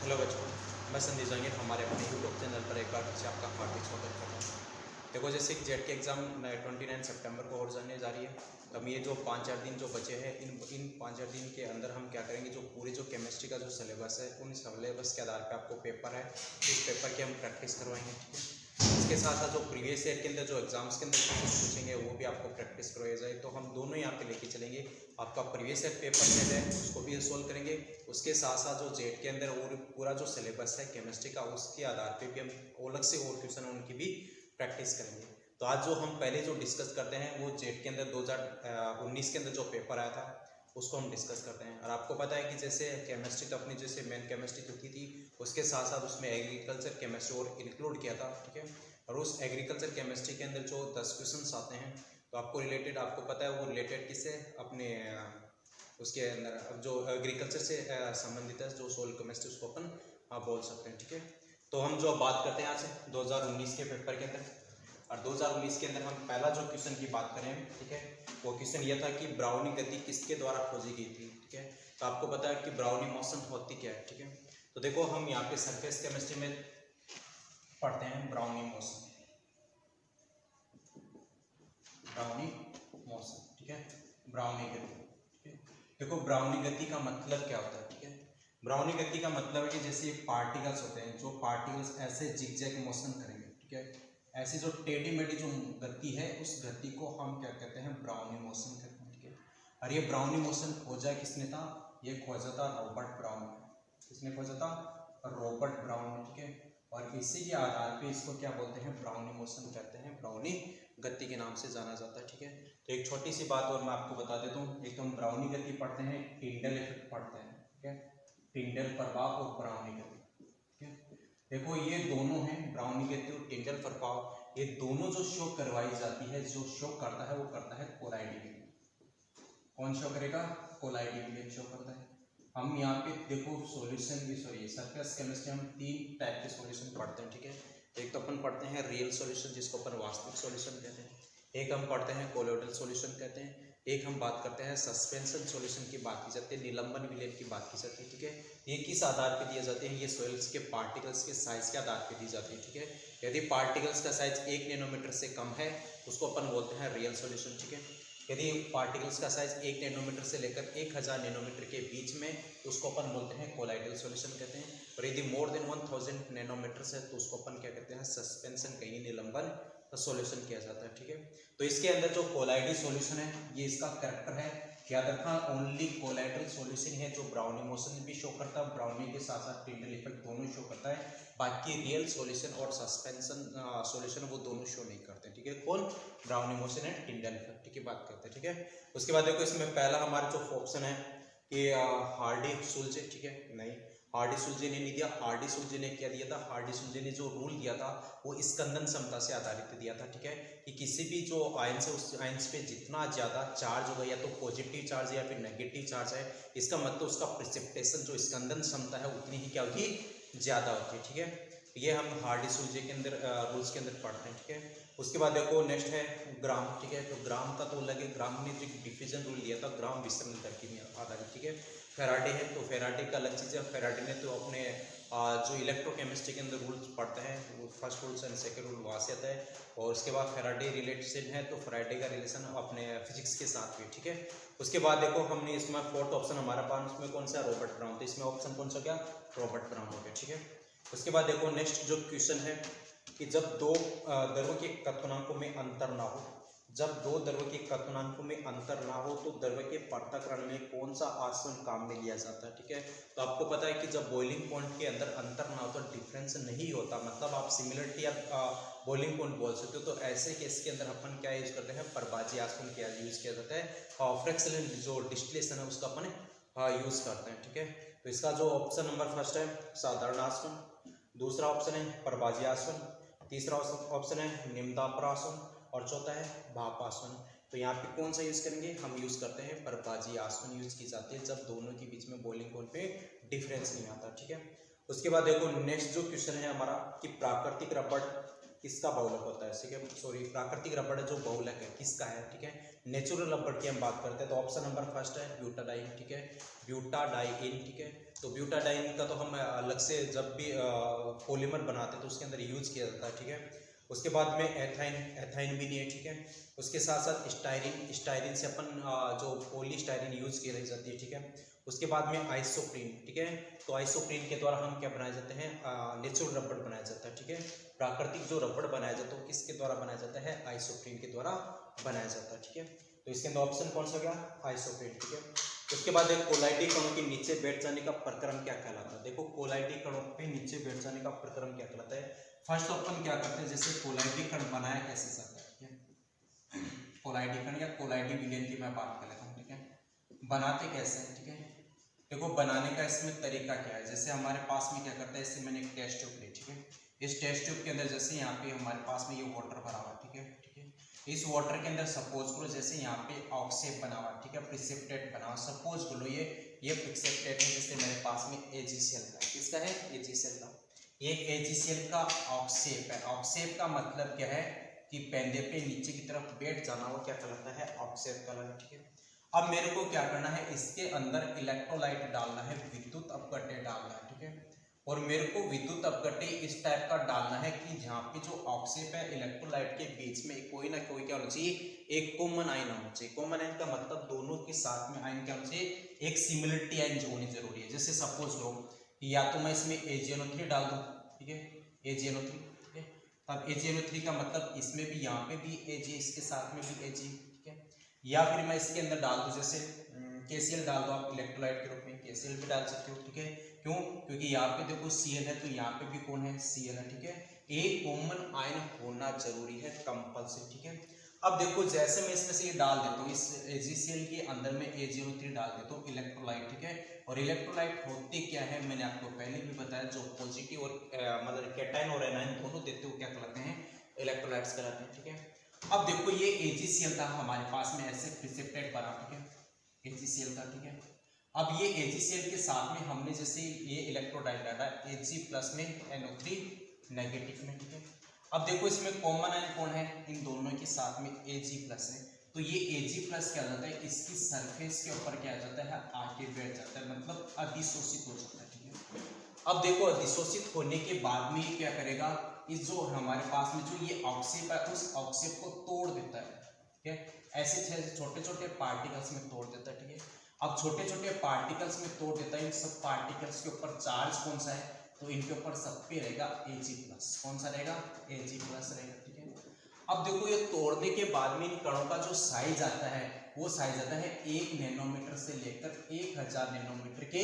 Hello बच्चों, मैं संदीप जहांगीर हमारे अपने यूट्यूब चैनल पर एक बार फिर से आपका हार्दिक स्वागत करता हूँ। देखो, जैसे कि जेड के एग्ज़ाम 29 सितंबर को और जाने जा रही है। तो हम ये जो 5-4 दिन जो बचे हैं, इन 5-4 दिन के अंदर हम क्या करेंगे, जो पूरे जो केमिस्ट्री का जो सिलेबस है, उन सिलेबस के आधार पर आपको पेपर है, इस पेपर की हम प्रैक्टिस करवाएंगे। ठीक है, इसके साथ साथ जो प्रीवियस ईयर के अंदर जो एग्जाम्स के अंदर क्वेश्चन पूछेंगे वो भी आपको प्रैक्टिस करवाया जाए। तो हम दोनों यहाँ पे लेके चलेंगे। आपका प्रीवियस ईयर पेपर में है उसको भी सोल्व करेंगे, उसके साथ साथ जो जेड के अंदर और पूरा जो सिलेबस है केमिस्ट्री का, उसके आधार पे भी हम अलग से और क्वेश्चन उनकी भी प्रैक्टिस करेंगे। तो आज जो हम पहले जो डिस्कस करते हैं वो जेड के अंदर 2019 के अंदर जो पेपर आया था उसको हम डिस्कस करते हैं। और आपको पता है कि जैसे केमिस्ट्री तो अपनी जैसे मेन केमिस्ट्री तो थी, उसके साथ साथ उसमें एग्रीकल्चर केमिस्ट्री और इंक्लूड किया था। ठीक है, और उस एग्रीकल्चर केमिस्ट्री के अंदर जो 10 क्वेश्चन आते हैं तो आपको रिलेटेड, आपको पता है वो रिलेटेड किससे, अपने उसके अंदर जो एग्रीकल्चर से संबंधित है, जो सोल केमिस्ट्री उसको अपन बोल सकते हैं। ठीक है, तो हम जो बात करते हैं यहाँ से 2019 के पेपर के अंदर, और 2019 के अंदर हम पहला जो क्वेश्चन की बात करें, ठीक है, वो क्वेश्चन ये था कि ब्राउनी गति किसके द्वारा खोजी गई थी। ठीक है, तो आपको पता है कि ब्राउनी मोशन होती क्या है। ठीक है, तो देखो हम यहाँ पे सरफेस केमिस्ट्री में पढ़ते हैं ब्राउनी मोशन, ब्राउनी मोशन। ठीक है, ब्राउनी गति। ठीक है, देखो ब्राउनी गति का मतलब क्या होता है। ठीक है, ब्राउनी गति का मतलब है कि जैसे पार्टिकल्स होते हैं, जो पार्टिकल्स ऐसे जिगजैग मोशन करेंगे। ठीक है, ऐसी जो टेढ़ी मेढ़ी जो गति है, उस गति को हम क्या कहते हैं, ब्राउनी मोशन कहते हैं। ठीक है, और ये ब्राउनी मोशन खोजा किसने था, ये खोजा था रॉबर्ट ब्राउन। किसने खोजा था, रॉबर्ट ब्राउन। ठीक है, और इसी के आधार पे इसको क्या बोलते हैं, ब्राउनी मोशन कहते हैं, ब्राउनी गति के नाम से जाना जाता है। ठीक है, तो एक छोटी सी बात और मैं आपको बता देता हूँ। एक तो हम ब्राउनी गति पढ़ते हैं, टिंडल इफेक्ट पढ़ते हैं। ठीक है, टिंडल प्रभाव और ब्राउनी गति। ठीक है, देखो ये दोनों हैं, ब्राउनी गति और टिंडल प्रभाव, ये दोनों जो शो करवाई जाती है, जो शो करता है वो करता है कोलाइडी विलियम। कौन शो करेगा, कोलाइडी विलियम शो करता है। हम यहाँ पे देखो सॉल्यूशन की, सॉरी सरफेस केमिस्ट्री हम 3 टाइप के सॉल्यूशन पढ़ते हैं। ठीक है, एक तो अपन पढ़ते हैं रियल सॉल्यूशन, जिसको अपन वास्तविक सॉल्यूशन कहते हैं। एक हम पढ़ते हैं कोलोइडल सॉल्यूशन कहते हैं। एक हम बात करते हैं सस्पेंशन सॉल्यूशन की बात की जाती है, निलंबन विलयन की बात की जाती है। ठीक है, ये किस आधार पे दिए जाते हैं, ये सॉइल्स के पार्टिकल्स के साइज के आधार पे दी जाती है। ठीक है, यदि पार्टिकल्स का साइज 1 नैनोमीटर से कम है उसको अपन बोलते हैं रियल सॉल्यूशन। ठीक है, यदि पार्टिकल्स का साइज 1 नैनोमीटर से लेकर 1000 नैनोमीटर के बीच में उसको अपन बोलते हैं कोलाइडल सॉल्यूशन कहते हैं। और यदि मोर देन 1000 नैनोमीटर से तो उसको अपन क्या कहते हैं, सस्पेंशन, कहीं निलंबन सॉल्यूशन किया जाता है। ठीक है, तो इसके अंदर जो कोलाइडल सॉल्यूशन है, ये इसका कैरेक्टर है, याद रखना, ओनली कोलाइडल सॉल्यूशन है जो ब्राउनी मोशन भी शो करता है, ब्राउनी के साथ साथ टिंडल इफेक्ट दोनों शो करता है। बाकी रियल सॉल्यूशन और सस्पेंशन सॉल्यूशन वो दोनों शो नहीं करते। ठीक है, कौन, brownie motion and Tyndall effect की बात करते हैं। ठीक है, उसके बाद देखो इसमें पहला हमारा जो ऑप्शन है कि हार्डी सुल्जे। ठीक है, नहीं, हार्डी सुल्जे ने नहीं दिया। हार्डी सुल्जे ने क्या दिया था, हार्डी सुल्जे ने जो रूल दिया था वो स्कंदन क्षमता से आधारित दिया था। ठीक है, कि किसी भी जो आयंस है उस आयंस पे जितना ज़्यादा चार्ज होगा, या तो पॉजिटिव चार्ज है या फिर नेगेटिव चार्ज है, इसका मतलब उसका प्रिसिपिटेशन जो स्कंदन क्षमता है उतनी ही क्या होगी, ज़्यादा होती है। ठीक है, ये हम हार्डी सुल्जे के अंदर रूल्स के अंदर पढ़ते हैं। ठीक है, उसके बाद देखो नेक्स्ट है ग्राम। ठीक है, तो ग्राम का तो लगे, ग्राम ने जो डिफिजन रूल दिया था ग्राम विसरण दर की आधारित। ठीक है, फेराडे है, तो फेराडे का अलग चीज़ है। फेराडे ने तो अपने जो इलेक्ट्रोकेमिस्ट्री के अंदर रूल्स पढ़ते हैं, वो first rules and second rule वहाँ से आता है। और उसके बाद फेराडे रिलेशन है, तो फेराडे का रिलेशन अपने फिजिक्स के साथ भी। ठीक है, उसके बाद देखो हमने इसमें फोर्थ ऑप्शन हमारा पास उसमें कौन सा, रॉबर्ट ब्राउन। तो इसमें ऑप्शन कौन सा क्या, रॉबर्ट ब्राउन हो गया। ठीक है, उसके बाद देखो नेक्स्ट जो क्वेश्चन है कि जब दो द्रव्यों के कथनांकों में अंतर ना हो, जब दो द्रव्यों के कथनांकों में अंतर ना हो तो द्रव्य के पृथक्करण में कौन सा आचरण काम में लिया जाता है। ठीक है, तो आपको पता है कि जब बॉइलिंग पॉइंट के अंदर अंतर ना हो तो डिफरेंस नहीं होता, मतलब आप सिमिलरिटी या बॉइलिंग पॉइंट बोल सकते हो। तो ऐसे केस के अंदर अपन क्या यूज करते हैं, परबाजी आचरण क्या यूज किया जाता है, फ्रैक्शनल जो डिस्टिलेशन है उसका अपन यूज करते हैं। ठीक है, तो इसका जो ऑप्शन नंबर फर्स्ट है साधारण आचरण, दूसरा ऑप्शन है परबाजी आचरण, तीसरा ऑप्शन है निम्नदापर आचरण, और चौथा है भाप आचरण। तो यहाँ पे कौन सा यूज करेंगे, हम यूज करते हैं परबाजी आचरण यूज की जाती है जब दोनों के बीच में बॉइलिंग पॉइंट पे डिफरेंस नहीं आता। ठीक है, उसके बाद देखो नेक्स्ट जो क्वेश्चन है हमारा कि प्राकृतिक रबड़ किसका बहुलक होता है, ठीक है, सॉरी प्राकृतिक रबड़ जो बहुलक है किसका है, ठीक है, नेचुरल रबड़ की हम बात करते हैं तो ऑप्शन नंबर फर्स्ट है ब्यूटाडाइन, ठीक है, ब्यूटाडाइन, ठीक है। तो ब्यूटाडाइन का तो हम अलग से जब भी पॉलीमर बनाते हैं तो उसके अंदर यूज किया जाता है, ठीक है। उसके बाद में एथाइन भी नहीं है, ठीक है। उसके साथ साथ स्टायरिन से अपन जो पॉलीस्टायरिन यूज की जाती है, ठीक है। उसके बाद में आइसोप्रीन, ठीक है। तो आइसोप्रीन के द्वारा हम क्या बनाए जाते हैं, नेचुरल रबड़ बनाया जाता है, ठीक है। प्राकृतिक जो रबड़ बनाया जाता है किसके द्वारा बनाया जाता है, आइसोप्रीन के द्वारा बनाया जाता है, ठीक है। तो इसके अंदर ऑप्शन कौन सा गया, आइसोप्रीन, ठीक है। उसके बाद एक कोलाइडी कणों के नीचे बैठ जाने का प्रक्रम क्या कहलाता है। देखो कोलाइडी कणों पे नीचे बैठ जाने का प्रक्रम क्या कहलाता है। फर्स्ट अपन क्या करते हैं, जैसे कोलाइडी कण बनाया कैसे जाता है, ठीक है। कोलाइडी कण या कोलाइडी विलयन की मैं बात कर लेता हूँ, ठीक है। बनाते कैसे हैं, ठीक है। देखो बनाने का इसमें तरीका क्या है, जैसे हमारे पास में क्या करता है, इससे मैंने एक टेस्ट ट्यूब ली, ठीक है। इस टेस्ट ट्यूब के अंदर जैसे यहाँ पे हमारे पास में ये वाटर भरा हुआ, ठीक है, ठीक है। इस वाटर के अंदर सपोज करो जैसे यहाँ पे ऑक्सेप बना हुआ, ठीक है, प्रिसिपिटेट बना हुआ, सपोज करो ये प्रिसिपिटेट है, जैसे मेरे पास में AgCl का, किसका है, AgCl का, ये AgCl का ऑक्सेप है। ऑक्सेप का मतलब क्या है कि पेंदे पे नीचे की तरफ बैठ जाना, वो क्या कहलाता है, ऑक्सेप कहलाता है, ठीक है। अब मेरे को क्या करना है, इसके अंदर इलेक्ट्रोलाइट डालना है, विद्युत अपघट्य डालना है, ठीक है। और मेरे को विद्युत अपघट्य इस टाइप का डालना है कि जहाँ पे जो ऑक्सेप है इलेक्ट्रोलाइट के बीच में कोई ना कोई क्या होना चाहिए, एक कॉमन आयन होना चाहिए। कॉमन आयन का मतलब दोनों के साथ में आयन क्या होना चाहिए, एक सिमिलरिटी आयन जो होनी जरूरी है। जैसे सपोज लो या तो मैं इसमें AgNO3 डाल दूँ, ठीक है, AgNO3, ठीक है। तब AgNO3 का मतलब इसमें भी, यहाँ पे भी Ag, इसके साथ में भी Ag, ठीक है। या फिर मैं इसके अंदर डाल दूँ, जैसे KCl डाल दो आप इलेक्ट्रोलाइट के रूप में, KCl भी डाल सकते हो, ठीक है। क्यों, क्योंकि यहाँ पे देखो Cl है तो यहाँ पे भी कौन है, Cl है, ठीक है। एक कॉमन आयन होना जरूरी है, कंपल्सरी, ठीक है। अब देखो जैसे मैं इसमें से ये डाल देता हूँ, इस AgCl के अंदर में AgNO3 डाल देता हूँ, इलेक्ट्रोलाइट, ठीक है। और इलेक्ट्रोलाइट होते क्या है, मैंने आपको पहले भी बताया, जो पॉजिटिव और मतलब कैटायन और एनायन दोनों देते हो क्या कहलाते हैं, इलेक्ट्रोलाइट्स कहलाते हैं, ठीक है। अब देखो ये AgCl था हमारे पास में ऐसे प्रिसिपिटेट बना, ठीक है, AgCl का, ठीक है। अब ये AgCl के साथ में हमने जैसे ये इलेक्ट्रोलाइट डाला Ag प्लस में NO3 नेगेटिव में, ठीक है। अब देखो इसमें कॉमन आयन कौन है, इन दोनों के साथ में Ag प्लस है, तो ये Ag प्लस क्या जाता है, इसकी सरफेस के ऊपर क्या जाता है, आके बैठ जाता है, मतलब अधिशोषित हो जाता है, ठीक है। अब देखो अधिशोषित होने के बाद में क्या करेगा, इस जो हमारे पास में जो ये ऑक्सेप है उस ऑक्सेप को तोड़ देता है, ठीक है। ऐसे छोटे छोटे पार्टिकल्स में तोड़ देता है, ठीक है। अब छोटे छोटे पार्टिकल्स में तोड़ देता है, इन सब पार्टिकल्स के ऊपर चार्ज कौन सा है, तो इनके ऊपर सब पे रहेगा Ag प्लस, कौन सा रहेगा, Ag प्लस रहेगा, ठीक है। अब देखो ये तोड़ने के बाद में इन कणों का जो साइज आता है वो साइज आता है 1 नैनोमीटर से लेकर 1000 नैनोमीटर के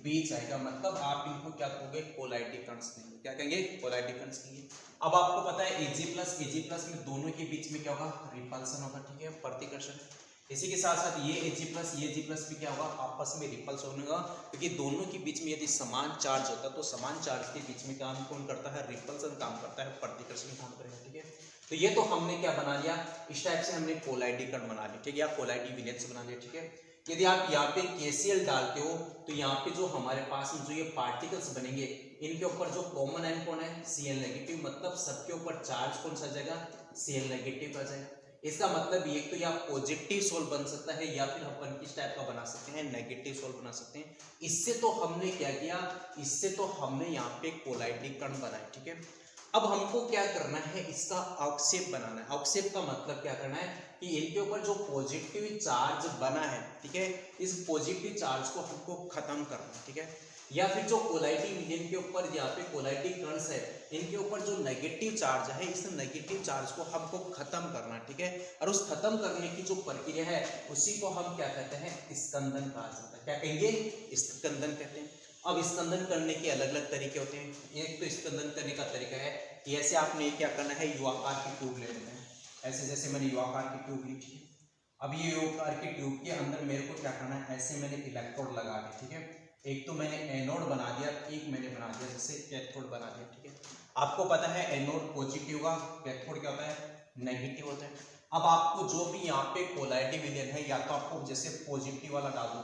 बीच आएगा, मतलब आप इनको क्या कहोगे, कोलाइडी कणस कहेंगे, क्या कहेंगे, कोलाइडी कणस कहेंगे। अब आपको पता है Ag प्लस में दोनों के बीच में क्या होगा, रिपल्सन होगा, ठीक है, प्रतिकर्षण। इसी के साथ साथ ये Ag प्लस भी क्या होगा, आपस में रिपल्स होगा, क्योंकि दोनों के बीच में यदि समान चार्ज होता है तो समान चार्ज के बीच में काम कौन करता है, रिपल्सन काम करता है, प्रतिकर्षण काम करेगा, ठीक है। तो ये तो हमने क्या बना लिया, इस टाइप से हमने कोलाइडी कण बना लिया, ठीक है, या कोलाइडी विलेंस बना लिया, ठीक है। यदि आप यहाँ पे KCl डालते हो तो यहाँ पे जो हमारे पास में जो ये पार्टिकल्स बनेंगे इनके ऊपर जो कॉमन आयन कौन है, Cl नेगेटिव, मतलब सबके ऊपर चार्ज कौन सा जाएगा, Cl नेगेटिव आ जाएगा। इसका मतलब ये तो या पॉजिटिव सोल बन सकता है या फिर अपन किस टाइप का बना सकते हैं, नेगेटिव सोल बना सकते हैं। इससे तो हमने क्या किया, इससे तो हमने यहाँ पे कोलाइडी कण बनाए, ठीक है। अब हमको क्या करना है, इसका ऑक्सेप बनाना है। ऑक्सेप का मतलब क्या करना है कि इनके ऊपर जो पॉजिटिव चार्ज बना है, ठीक है, इस पॉजिटिव चार्ज को हमको खत्म करना है, ठीक है। या फिर जो कोलाइडी विलेन के ऊपर यहाँ पे कोलाइडी कणस है इनके ऊपर जो नेगेटिव चार्ज है, इस नेगेटिव चार्ज को हमको खत्म करना है, ठीक है। और उस खत्म करने की जो प्रक्रिया है उसी को हम क्या कहते हैं, स्कंदन कहा जाता है। क्या कहेंगे, स्कंदन कहते हैं। अब स्कंदन करने के अलग अलग तरीके होते हैं। एक तो स्कंदन करने का तरीका है कि ऐसे आपने क्या करना है, युवाकार की ट्यूब ले लेना है, ऐसे जैसे मैंने युवाकार की ट्यूब ली, ठीक है। अब ये युवाकार की ट्यूब के अंदर मेरे को क्या करना है, ऐसे मैंने इलेक्ट्रोड लगा दिया, ठीक है। एक तो मैंने एनोड बना दिया, एक मैंने बना दिया जैसे कैथोड बना दिया, ठीक है। आपको पता है एनोड पॉजिटिव का, कैथोड क्या होता है, नेगेटिव होता है। अब आपको जो भी यहाँ पे कोलाइडी विलेन है या तो आपको जैसे पॉजिटिव वाला डालो,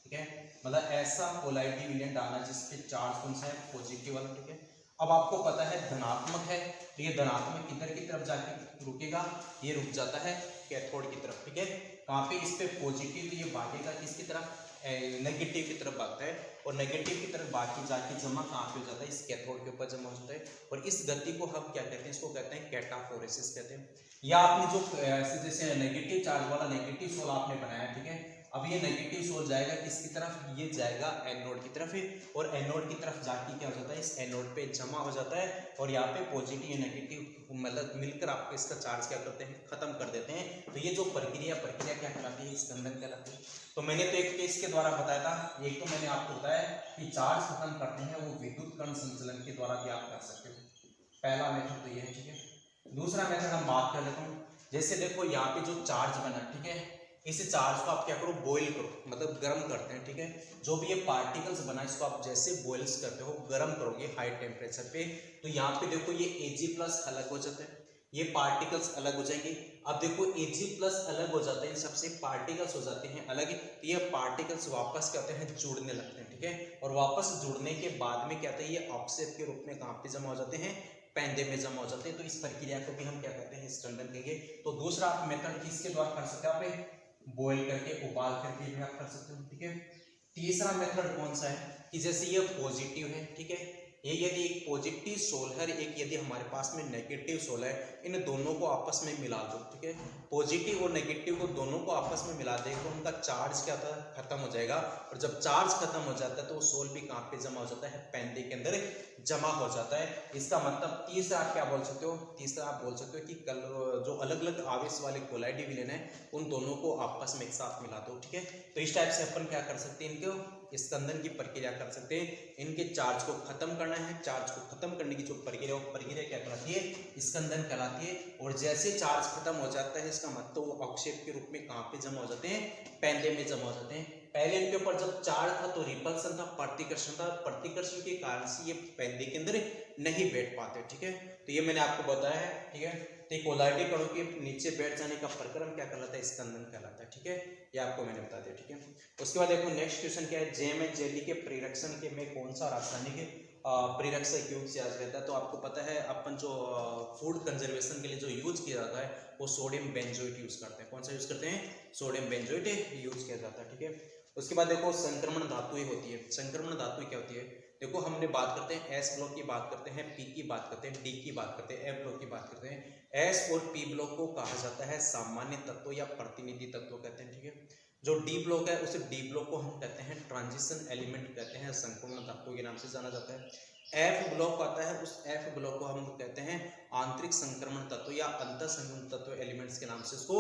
ठीक है, मतलब ऐसा कोलाइडी विलेन डालना जिसपे चार्ज कौन सा है, पॉजिटिव वाला, ठीक है। अब आपको पता है धनात्मक है, तो ये धनात्मक किधर की तरफ जाके रुकेगा, ये रुक जाता है कैथोड की तरफ, ठीक है। कहाँ पे, इस पे पॉजिटिव, ये भागेगा किसकी तरफ, नेगेटिव की तरफ भागता है, और नेगेटिव की तरफ बाकी जाके जमा कहाँ पे हो जाता है, इस कैथोड के ऊपर जमा हो जाता है। और इस गति को हम क्या कहते हैं, इसको कहते हैं कैटाफोरेसिस कहते हैं। या आपने जो ऐसे जैसे नेगेटिव चार्ज वाला नेगेटिव सोल आपने बनाया, ठीक है, अब ये नेगेटिव सोल जाएगा किसकी तरफ, ये जाएगा एनोड की तरफ, और एनोड की तरफ जाके क्या हो जाता है, इस एनोड पे जमा हो जाता है, और यहाँ पे पॉजिटिव या नेगेटिव मतलब मिलकर आपको इसका चार्ज क्या करते हैं, खत्म कर देते हैं। तो ये जो प्रक्रिया क्या कहलाती है, स्कंदन कहलाती है। तो मैंने तो एक केस के द्वारा बताया था, एक तो मैंने आपको बताया कि चार्ज खत्म करते हैं वो विद्युत कण संचलन के द्वारा भी आप कर सकते हो, पहला मेथड तो ये है, ठीक है। दूसरा मेथड हम बात कर लेता हूँ, जैसे देखो यहाँ पे जो चार्ज बना, ठीक है, इस चार्ज को आप क्या करो, बॉईल करो, मतलब गर्म करते हैं, ठीक है। जो भी ये पार्टिकल्स बना इसको आप जैसे बॉइल्स करते हो, गर्म करोगे हाई टेम्परेचर पे, तो यहाँ पे देखो ये Ag+ अलग हो जाता है, ये पार्टिकल्स अलग हो जाएंगे। अब देखो Ag+ अलग हो जाता है, इन सबसे पार्टिकल्स हो जाते हैं अलग, तो ये पार्टिकल्स वापस क्या होते हैं, जुड़ने लगते हैं, ठीक है। और वापस जुड़ने के बाद में क्या होता है, ये ऑक्साइड के रूप में कहाँ पे जमा हो जाते हैं, पेंदे में जमा हो जाते हैं। तो इस प्रक्रिया को भी हम क्या कहते हैं, स्कंदन कहेंगे। तो दूसरा आप मेथड किसके द्वारा कर सकते हैं, आप बॉईल करके, उबाल करके भी आप कर सकते हो, ठीक है। तीसरा मेथड कौन सा है कि जैसे ये पॉजिटिव है, ठीक है, ये यदि एक पॉजिटिव सोल है, एक यदि हमारे पास में नेगेटिव सोल है, इन दोनों को आपस में मिला दो, ठीक है, पॉजिटिव और नेगेटिव को दोनों को आपस में मिला दें तो उनका चार्ज क्या होता है, खत्म हो जाएगा। और जब चार्ज खत्म हो जाता है तो वो सोल भी कहाँ पे जमा हो जाता है, पेंदे के अंदर जमा हो जाता है। इसका मतलब तीसरा आप क्या बोल सकते हो, तीसरा आप बोल सकते हो कि कल जो अलग अलग आवेश वाले कोलाइडी विलेन है उन दोनों को आपस में एक साथ मिला दो, ठीक है। तो इस टाइप से अपन क्या कर सकते हैं, इनको स्कंदन की प्रक्रिया कर सकते हैं। इनके चार्ज को खत्म करना है, चार्ज को खत्म करने की जो प्रक्रिया क्या कहलाती है, स्कंदन कहलाती है। और जैसे चार्ज खत्म हो जाता है, इसका मतलब वो अवक्षेप के रूप में कहाँ पे जमा हो जाते हैं, पेंदे में जमा हो जाते हैं। पहले इनके ऊपर जब चार्ज था तो रिपल्सन था, प्रतिकर्षण था, प्रतिकर्षण के कारण से ये पेंदे के अंदर नहीं बैठ पाते, ठीक है। तो ये मैंने आपको बताया है, ठीक है। तो कोलाइडी कणों के नीचे बैठ जाने का प्रक्रम क्या कहलाता है, स्कंदन कहलाता है, ठीक है। ये आपको मैंने बता दिया, ठीक है। उसके बाद देखो नेक्स्ट क्वेश्चन क्या है, जेम एंड जेली के परिरक्षण के में कौन सा रासायनिक परिरक्षक यूज किया जाता है। तो आपको पता है अपन जो फूड कंजर्वेशन के लिए जो यूज किया जाता है वो सोडियम बेंजोएट यूज करते हैं। कौन सा यूज करते हैं, सोडियम बेंजोएट यूज किया जाता है, ठीक है। उसके बाद देखो संक्रमण धातुएं होती है। संक्रमण धातुएं क्या होती है, देखो हमने बात करते हैं एस ब्लॉक की बात करते हैं, पी की बात करते हैं, डी की बात करते हैं, एफ ब्लॉक की बात करते हैं। एस और पी ब्लॉक को कहा जाता है सामान्य तत्व या प्रतिनिधि तत्व कहते हैं, ठीक है। जो डी ब्लॉक है उस डी ब्लॉक को हम कहते हैं ट्रांजिशन एलिमेंट कहते हैं, संक्रमण धातु के नाम से जाना जाता है। एफ ब्लॉक आता है, उस एफ ब्लॉक को हम कहते हैं आंतरिक संक्रमण तत्व या अंतर संक्रमण तत्व एलिमेंट्स के नाम से इसको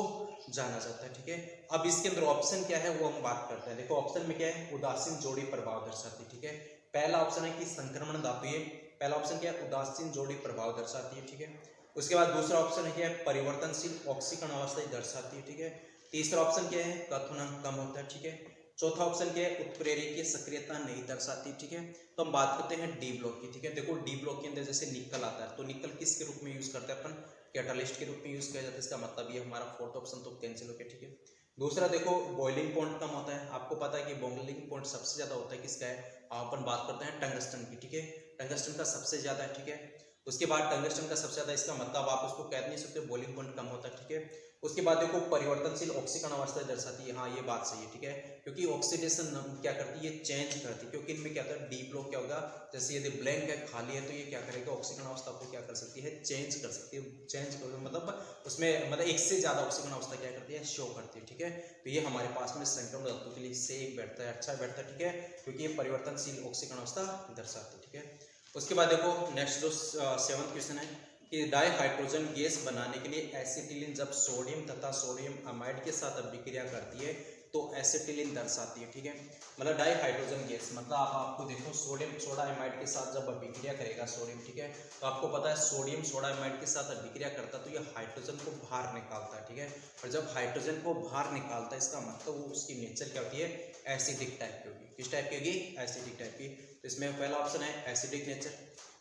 जाना जाता है, ठीक है। अब इसके अंदर ऑप्शन क्या है वो हम बात करते हैं। देखो ऑप्शन में क्या है, उदासीन जोड़ी प्रभाव दर्शाती है, ठीक है। पहला ऑप्शन है कि संक्रमण धातु, ये पहला ऑप्शन क्या है, उदासीन जोड़ी प्रभाव दर्शाती है, ठीक है। उसके बाद दूसरा ऑप्शन है क्या है, परिवर्तनशील ऑक्सीकरण अवस्था दर्शाती है, ठीक है। तीसरा ऑप्शन क्या है, कथनांक कम होता है, ठीक है। चौथा ऑप्शन क्या है, उत्प्रेरकीय सक्रियता नहीं दर्शाती, ठीक है। तो हम बात करते हैं डी ब्लॉक की, ठीक है। देखो डी ब्लॉक के अंदर जैसे निकल आता है, तो निकल किसके रूप में यूज करते हैं अपन, कैटालिस्ट के रूप में यूज किया जाता है। इसका मतलब ये हमारा फोर्थ ऑप्शन तो कैंसिल हो गया, ठीक है। दूसरा देखो बॉइलिंग पॉइंट कम होता है। आपको पता है कि बॉइलिंग पॉइंट सबसे ज्यादा होता है किसका है, अपन बात करते हैं टंगस्टन की, ठीक है। टंगस्टन का सबसे ज्यादा है, ठीक है। उसके बाद टंगस्टन का सबसे ज्यादा, इसका मतलब आप उसको कह नहीं सकते बॉइलिंग पॉइंट कम होता है, ठीक है। उसके बाद देखो परिवर्तनशील ऑक्सीकरण अवस्था दर्शाती है, हाँ ये बात सही है, ठीक है। क्योंकि ऑक्सीडेशन क्या करती है, चेंज करती है। क्योंकि इनमें क्या होता है, डी ब्लॉक क्या होगा, जैसे यदि ब्लैंक है, खाली है, तो ये क्या करेगा, ऑक्सीकरण अवस्था को क्या कर सकती है, चेंज कर सकती है। चेंज कर मतलब उसमें मतलब एक से ज्यादा ऑक्सीकरण अवस्था क्या करती है, शो करती है, ठीक है। तो ये हमारे पास में संक्रमण धातु के लिए से एक बैठता है, अच्छा बैठता है, ठीक है, क्योंकि ये परिवर्तनशील ऑक्सीकरण अवस्था दर्शाती है, ठीक है। उसके बाद देखो नेक्स्ट जो 7वां क्वेश्चन है कि डाइहाइड्रोजन गैस बनाने के लिए एसिटिलीन जब सोडियम तथा सोडियम अमाइड के साथ अभिक्रिया करती है तो एसिटिलीन दर्शाती है, ठीक है। मतलब डाइहाइड्रोजन गैस मतलब आपको देखो सोडियम सोडा अमाइड के साथ जब अभिक्रिया करेगा सोडियम, ठीक है, तो आपको पता है सोडियम सोडा अमाइड के साथ अभिक्रिया करता है तो ये हाइड्रोजन को बाहर निकालता है, ठीक है। और जब हाइड्रोजन को बाहर निकालता है इसका मतलब वो उसकी नेचर क्या होती है, एसिडिक टाइप की होगी। किस टाइप की होगी, एसिडिक टाइप की। तो इसमें पहला ऑप्शन है एसिडिक नेचर,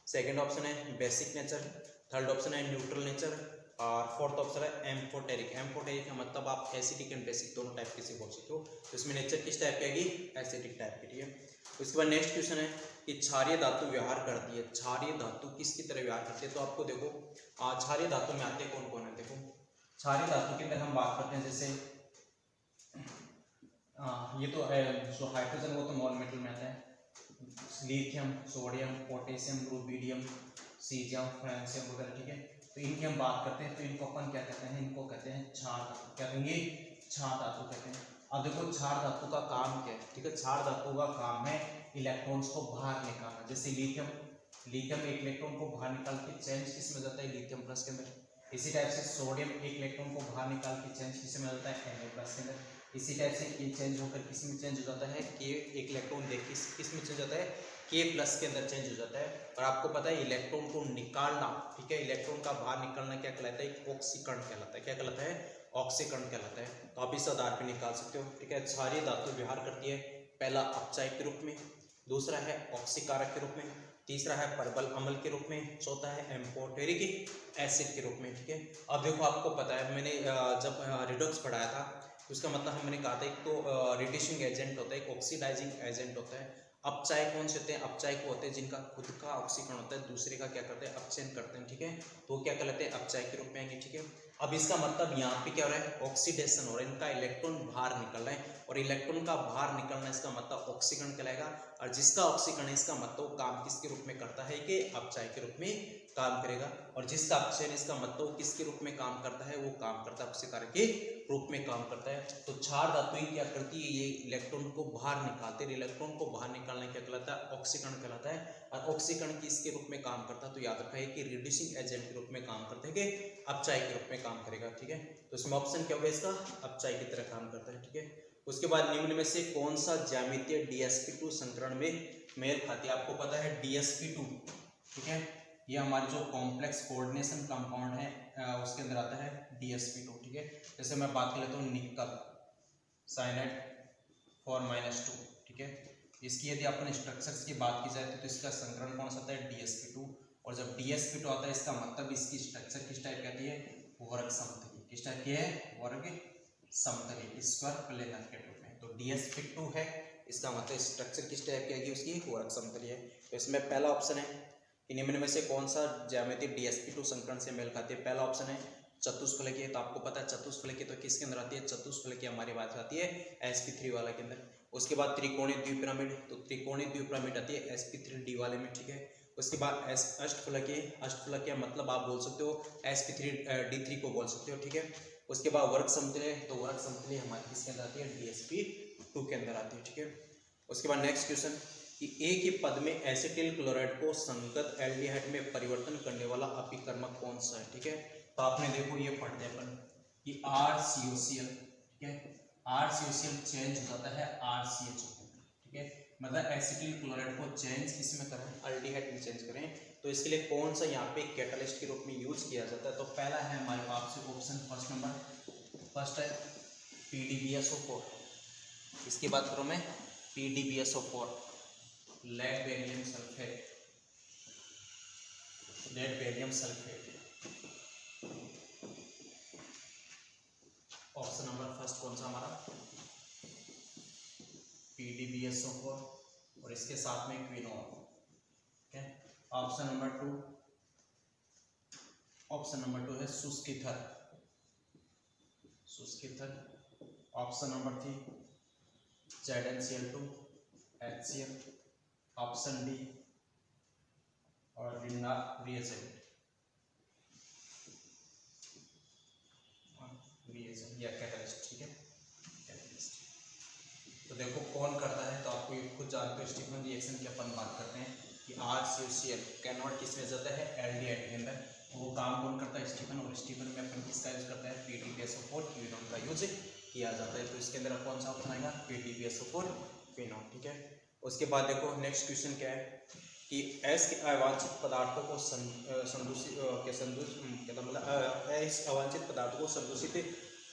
सेकेंड ऑप्शन है बेसिक नेचर, थर्ड ऑप्शन है न्यूट्रल नेचर और फोर्थ ऑप्शन है एम्फोटेरिक। एम्फोटेरिक का मतलब आप एसिडिक एंड बेसिक दोनों टाइप के से बोल सकते हो। तो इसमें नेचर किस टाइप की आएगी, एसिडिक टाइप की, ठीक है। उसके बाद नेक्स्ट क्वेश्चन है कि क्षारीय धातु व्यवहार करती है, क्षारीय धातु किसकी तरह व्यवहार करती है। तो आपको देखो क्षारीय धातु में आते कौन कौन है। देखो क्षारीय धातु के अंदर हम बात करते हैं जैसे ये तो जो हाइड्रोजन वो तो नॉन मेटल में आता है, lithium, sodium, potassium, rubidium, caesium, francium वगैरह, ठीक है। तो इनकी हम बात करते हैं तो इनको अपन क्या कहते हैं, इनको कहते हैं क्षार धातु। क्या कहेंगे, क्षार धातु कहते हैं। अब देखो क्षार धातु का काम क्या है, ठीक है। क्षार धातु का काम है इलेक्ट्रॉन्स को बाहर निकालना। जैसे लिथियम, लिथियम एक इलेक्ट्रॉन को बाहर निकाल के चेंज किस में जाता है, लिथियम प्लस के अंदर। इसी टाइप से सोडियम एक इलेक्ट्रॉन को बाहर निकाल के चेंज किस में जाता है, Na प्लस के अंदर। इसी टाइप से ये चेंज होकर किस में चेंज हो जाता है, K एक इलेक्ट्रॉन देख किस में चेंज होता है, K प्लस के अंदर चेंज हो जाता है। और आपको पता है इलेक्ट्रॉन को निकालना, ठीक है, इलेक्ट्रॉन का बाहर निकलना क्या कहलाता है, ऑक्सीकरण कहलाता है। क्या कहलाता है, ऑक्सीकरण कहलाता है। तो आप इस आधार पर निकाल सकते हो, ठीक है। क्षारीय धातु व्यवहार करती है पहला अपचायक के रूप में, दूसरा है ऑक्सीकारक के रूप में, तीसरा है परबल अम्ल के रूप में, चौथा है एम्फोटेरिक एसिड के रूप में, ठीक है। अब देखो आपको पता है मैंने जब रिडॉक्स पढ़ाया था उसका मतलब हमने कहा था एक तो रिड्यूसिंग एजेंट होता है, एक ऑक्सीडाइजिंग एजेंट होता है। अपचायक कौन से होते हैं, अपचायक वो होते हैं जिनका खुद का ऑक्सीकरण होता है, दूसरे का क्या करते हैं, अपचयन करते हैं, ठीक है। तो क्या कहलाते हैं, अपचायक के रूप में आएंगे, ठीक है। अब इसका मतलब यहाँ पे क्या हो रहा है, ऑक्सीडेशन हो रहा है, इनका इलेक्ट्रॉन बाहर निकल रहा है और इलेक्ट्रॉन का बाहर निकलना इसका मतलब ऑक्सीकरण कहलाएगा। और जिसका ऑक्सीकरण है इसका मतलब काम किसके रूप में करता है, कि अपचायक के रूप में काम करेगा। और जिसका अपचयन इसका मतलब किसके रूप में काम करता है, वो काम करता है ऑक्सीकारक के रूप में काम करता है। तो क्षार धातु क्या करती है, ये इलेक्ट्रॉन को बाहर निकालते हैं। इलेक्ट्रॉन को बाहर निकालने क्या कहलाता है, ऑक्सीकरण कहलाता है। और ऑक्सीकरण किसके रूप में काम करता है, तो याद रखा है कि रिड्यूसिंग एजेंट के रूप में काम करते हैं, कि अपचायक के रूप में काम करेगा, ठीक है। तो इसमें ऑप्शन क्या होगा इसका, अपचायक की तरह काम करता है, ठीक है। उसके बाद निम्न में से कौन सा ज्यामितीय DsP2 संकरण में मेल खाती है। आपको पता है DsP2, ठीक है, ये हमारे जो कॉम्प्लेक्स कोऑर्डिनेशन कंपाउंड है उसके अंदर आता है DsP2, ठीक है। जैसे मैं बात कर लेता हूँ निकल साइनाइड 4-2, ठीक है। इसकी यदि अपन स्ट्रक्चर्स की बात की जाए तो इसका संकरण कौन सा आता है, DsP2। और जब DsP2 आता है इसका मतलब इसकी स्ट्रक्चर किस टाइप कहती है, वर्ग समतली। किस टाइप की है, वर्ग समतली, स्क्वायर प्लेनर के रूप में। तो DsP2 है, इसका मतलब स्ट्रक्चर किस टाइप की आएगी, उसकी वर्ग समतली है। तो इसमें पहला ऑप्शन है निम्न में से कौन सा ज्यामिति DsP2 संकरण से मेल खाती है। पहला ऑप्शन है चतुष्फलकीय। तो आपको पता है चतुष्फलकीय तो किसके अंदर आती है, चतुष्फलकीय हमारी बात आती है sp3 वाला के अंदर। उसके बाद त्रिकोणीय द्विपिरामिड, तो त्रिकोणीय द्विपिरामिड आती है sp3d वाले में, ठीक है। उसके बाद अष्टफलकीय, अष्टफलकीय मतलब आप बोल सकते हो sp3d3 को बोल सकते हो, ठीक है। उसके बाद वर्ग समतलीय, तो वर्ग समतलीय हमारी किसके अंदर आती है, DsP2 के अंदर आती है, ठीक है। उसके बाद नेक्स्ट क्वेश्चन कि एक ही पद में एसिटिल क्लोराइड को संगत एल्डिहाइड में परिवर्तन करने वाला अभिकर्मक कौन सा है, ठीक है। तो आपने देखो ये पढ़ते हैं अपन कि RCOCl, ठीक है, RCOCl चेंज हो जाता है RCHO, ठीक है। मतलब एसिटिल क्लोराइड को चेंज किस में करें, एल्डिहाइड में चेंज करें। तो इसके लिए कौन सा यहाँ पे कैटलिस्ट के रूप में यूज किया जाता है। तो पहला है हमारे पास ऑप्शन फर्स्ट नंबर, फर्स्ट है PdBSO4। इसकी बात करूँ मैं PdBSO4, lead barium sulphate, lead barium sulphate. Option number first कौन सा हमारा, PdBSO4 और इसके साथ में क्विनोल, ठीक है। Option number two, option number 2 है शुष्कीथर, शुष्कीथर। Option number 3 ZnCl2 HCl। Option D और रिएजेंट या कैटलिस्ट, ठीक है, कैटलिस्ट। तो देखो कौन करता है, तो आपको ये खुद जानते हो स्टीफन रिएक्शन की अपन बात करते हैं कि RCOCl कन्वर्ट किस में जाता है, एल्डिहाइड के अंदर। वो काम कौन करता है, स्टीफन। और स्टीफन में अपन किसका यूज करता है, PdBSO4 क्विनोल का यूज किया जाता है। तो इसके अंदर कौन सा ऑप्शन आएगा, PdBSO4 क्विनोल, ठीक है। उसके बाद देखो नेक्स्ट क्वेश्चन क्या है कि एस के अवांछित पदार्थों को अवांछित पदार्थों को संदूषित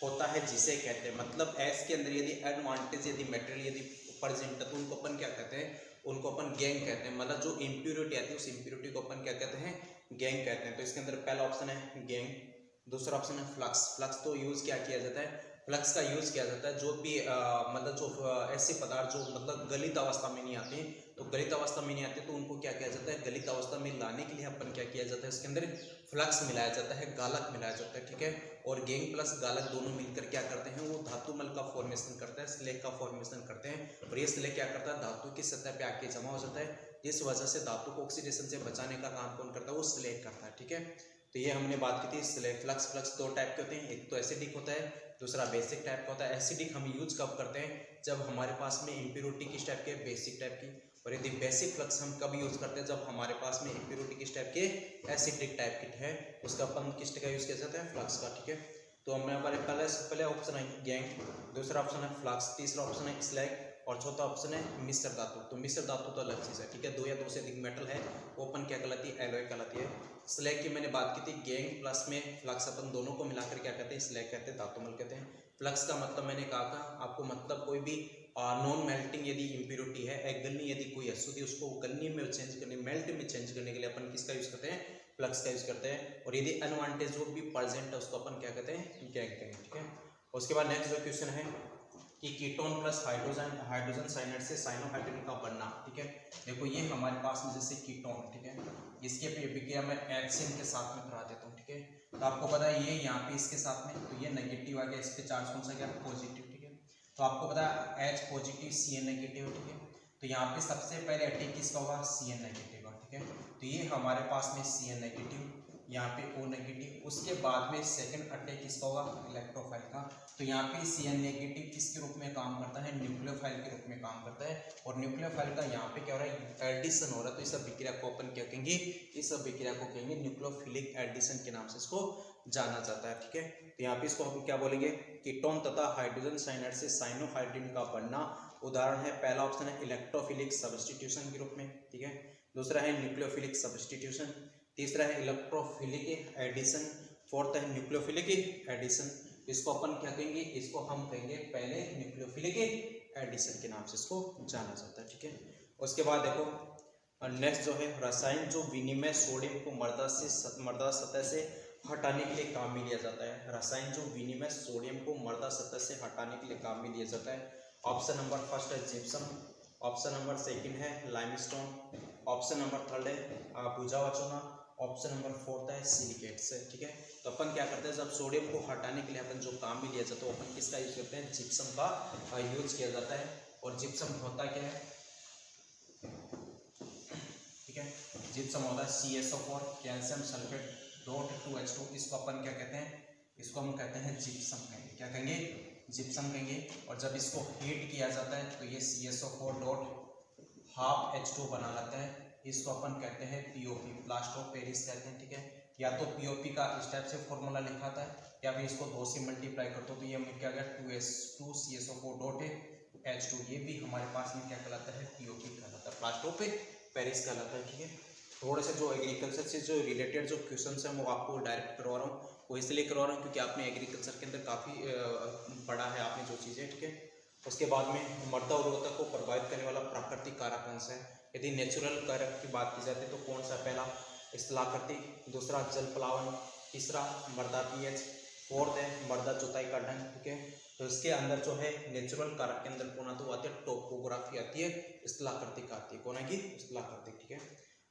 होता है जिसे कहते हैं, मतलब एस के अंदर यदि एडवांटेज यदि मटेरियल यदि प्रेजेंट है तो उनको अपन क्या कहते हैं, उनको अपन गैंग कहते हैं। मतलब जो इम्प्योरिटी आती है उस इम्प्योरिटी को अपन क्या कहते हैं, गैंग कहते हैं। तो इसके अंदर पहला ऑप्शन है गैंग, दूसरा ऑप्शन है फ्लक्स। फ्लक्स तो यूज क्या किया जाता है, फ्लक्स का यूज किया जाता है जो भी मतलब जो ऐसे पदार्थ जो मतलब गलित अवस्था में नहीं आते, तो गलित अवस्था में नहीं आते तो उनको क्या किया जाता है, गलित अवस्था में लाने के लिए अपन क्या किया जाता है, उसके अंदर फ्लक्स मिलाया जाता है, गालक मिलाया जाता है, ठीक है। और गेंग प्लस गालक दोनों मिलकर क्या करते हैं, वो धातुमल का फॉर्मेशन करता है, स्लेग का फॉर्मेशन करते हैं। और ये स्लेग क्या करता है, धातु की सतह पे आके जमा हो जाता है। इस वजह से धातु को ऑक्सीडेशन से बचाने का काम कौन करता है, वो स्लेग करता है, ठीक है। तो ये हमने बात की थी स्लेग। फ्लक्स दो टाइप के होते हैं, एक तो एसिडिक होता है, दूसरा बेसिक टाइप का होता है। एसिडिक हम यूज कब करते हैं, जब हमारे पास में इम्प्योरिटी किस टाइप के, बेसिक टाइप की। और यदि बेसिक फ्लक्स हम कब यूज करते हैं, जब हमारे पास में इम्प्योरिटी किस टाइप के, एसिडिक टाइप की है, उसका अपन किस का यूज किया जाता है, फ्लक्स का, ठीक है। तो हमारे पहले ऑप्शन है गैंग, दूसरा ऑप्शन है फ्लक्स, तीसरा ऑप्शन है स्लैग, और चौथा ऑप्शन है मिश्र धातु। तो मिश्र धातु तो अलग चीज है, ठीक है। दो या दो से अधिक मेटल है, वो अपन क्या कहलाती है, एलॉय कहलाती है। स्लैग की मैंने बात की थी, गैंग प्लस में फ्लक्स, अपन दोनों को मिलाकर क्या कहते हैं, स्लैग कहते हैं, धातुमल कहते हैं। फ्लक्स का मतलब मैंने कहा था आपको, मतलब कोई भी नॉन मेल्टिंग यदि इम्प्योरिटी है, गलनी यदि कोई अशुद्धि, उसको गलनी में चेंज करने, मेल्ट में चेंज करने के लिए अपन किसका यूज करते हैं, फ्लक्स का यूज करते हैं। और यदि अनवांटेड जो भी प्रेजेंट है उसको अपन क्या कहते हैं, गैंग कहेंगे, ठीक है। उसके बाद नेक्स्ट जो क्वेश्चन है कि कीटोन प्लस हाइड्रोजन साइनाइड से साइनोहाइड्रिन का बनना, ठीक है। देखो ये हमारे पास में जैसे कीटोन, ठीक है, इसके अभिक्रिया मैं HCl के साथ में करा देता हूँ, ठीक है। तो आपको पता है ये यहाँ पे इसके साथ में, तो ये नेगेटिव आ गया, इस पे चार्ज कौन सा गया, पॉजिटिव, ठीक है। तो आपको पता है H पॉजिटिव Cl नेगेटिव, ठीक है। तो यहाँ पे सबसे पहले अटैक किसका होगा, Cl नेगेटिव का, ठीक है। तो ये हमारे पास में Cl नेगेटिव, यहाँ पे O नेगेटिव, उसके बाद में सेकंड अटैक किसका होगा, इलेक्ट्रोफाइल का। तो यहाँ पे Cl नेगेटिव किसके रूप में काम करता है, न्यूक्लियोफाइल के रूप में काम करता है। और न्यूक्लियोफाइल का यहाँ पे क्या हो रहा है, एडिशन हो रहा है। तो इस अभिक्रिया को अपन क्या कहेंगे, इस अभिक्रिया को कहेंगे न्यूक्लियोफिलिक एडिशन के नाम से इसको जाना जाता है, ठीक है। तो यहाँ पे इसको हम क्या बोलेंगे, कीटोन तथा हाइड्रोजन साइनाइड से साइनोहाइड्रिन का बनना। उदाहरण है, पहला ऑप्शन है इलेक्ट्रोफिलिक सब्स्टिट्यूशन के रूप में, ठीक है। दूसरा है न्यूक्लियोफिलिक सब्स्टिट्यूशन, तीसरा है इलेक्ट्रोफिलिक एडिशन, फोर्थ है न्यूक्लियोफिलिक एडिशन। इसको अपन क्या कहेंगे, इसको हम कहेंगे पहले न्यूक्लियोफिलिक एडिशन के नाम से इसको जाना जाता है, ठीक है। उसके बाद देखो नेक्स्ट जो है रसायन जो विनिमय सोडियम को मर्दा सतह से हटाने के लिए काम में लिया जाता है। रसायन जो विनिमय सोडियम को मर्दा सतह से हटाने के लिए काम में लिया जाता है। ऑप्शन नंबर फर्स्ट है जिप्सम, ऑप्शन नंबर सेकंड है लाइमस्टोन, ऑप्शन नंबर थर्ड है भुजावा चूना, ऑप्शन नंबर फोर्थ है सिलिकेट्स, ठीक है। तो अपन क्या करते हैं, जब सोडियम को हटाने के लिए अपन जो काम भी लिया जाता है, तो अपन किसका यूज करते हैं, जिप्सम का यूज किया जाता है। और जिप्सम होता क्या है, ठीक है, जिप्सम होता है CSO4 calcium sulphate dot 2H2। इसको अपन क्या कहते हैं, इसको हम कहते हैं जिप्सम कहेंगे, क्या कहेंगे, जिप्सम कहेंगे। और जब इसको हीट किया जाता है तो ये CSO4 डॉट हाफ H2 बना लेता है। इसको अपन कहते हैं POP, प्लास्टर ऑफ पेरिस कहते हैं, ठीक है। या तो POP का इस टाइप से फॉर्मूला लिखा था, या फिर इसको 2 से मल्टीप्लाई करते हो तो ये क्या गया 2 CSO4 डॉट H2। ये भी हमारे पास में क्या कहलाता है, POP कहलाता है, प्लास्टर ऑफ पेरिस कहलाता है, ठीक है। थोड़े से जो एग्रीकल्चर से जो रिलेटेड जो क्वेश्चंस हैं वो आपको डायरेक्ट करवा रहा हूँ, वो इसलिए करवा रहा हूँ क्योंकि आपने एग्रीकल्चर के अंदर काफ़ी पढ़ा है आपने जो चीज़ें, ठीक है। उसके बाद में मृदा उर्वरता को प्रभावित करने वाला प्राकृतिक कारक कौन सा है। यदि नेचुरल कारक की बात की जाती है तो कौन सा, पहला स्थलाकृति, दूसरा जल प्लावन, तीसरा मृदा pH, फोर्थ है मृदा जुताई का ढंग, ठीक है। तो इसके अंदर जो है नेचुरल कारक के अंदर कौन आता है, आती है टोपोग्राफी आती है, स्थलाकृतिक आती है, कौन आएगी, स्थलाकृतिक, ठीक है।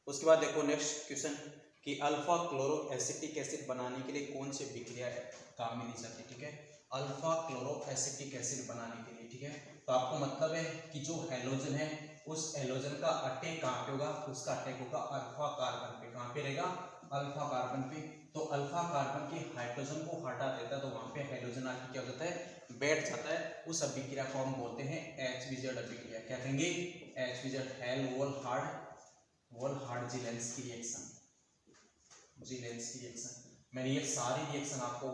उसके बाद देखो नेक्स्ट क्वेश्चन कि अल्फा क्लोरो एसिटिक एसिड बनाने के लिए कौन सी विक्रिया काम में ली जाती है, ठीक है। अल्फा क्लोरो एसिटिक एसिड बनाने के लिए, ठीक है। तो आपको मतलब है कि जो हेलोजन है उस हेलोजन का अटैक कहाँ पे होगा, उसका अटैक होगा अल्फा कार्बन पे। कहाँ पे रहेगा, अल्फा कार्बन पे। तो अल्फा कार्बन के हाइड्रोजन को हटा देता है तो वहां पे हाइड्रोजन आके क्या हो जाता है, बैठ जाता है। उस अभिक्रिया को हम बोलते हैं HBZ अभिक्रिया, क्या कहेंगे, HBZ, हेल वोल हार्ड जिलेंस्की रिएक्शन, जिलेंस्की रिएक्शन। मैंने ये सारी रिएक्शन आपको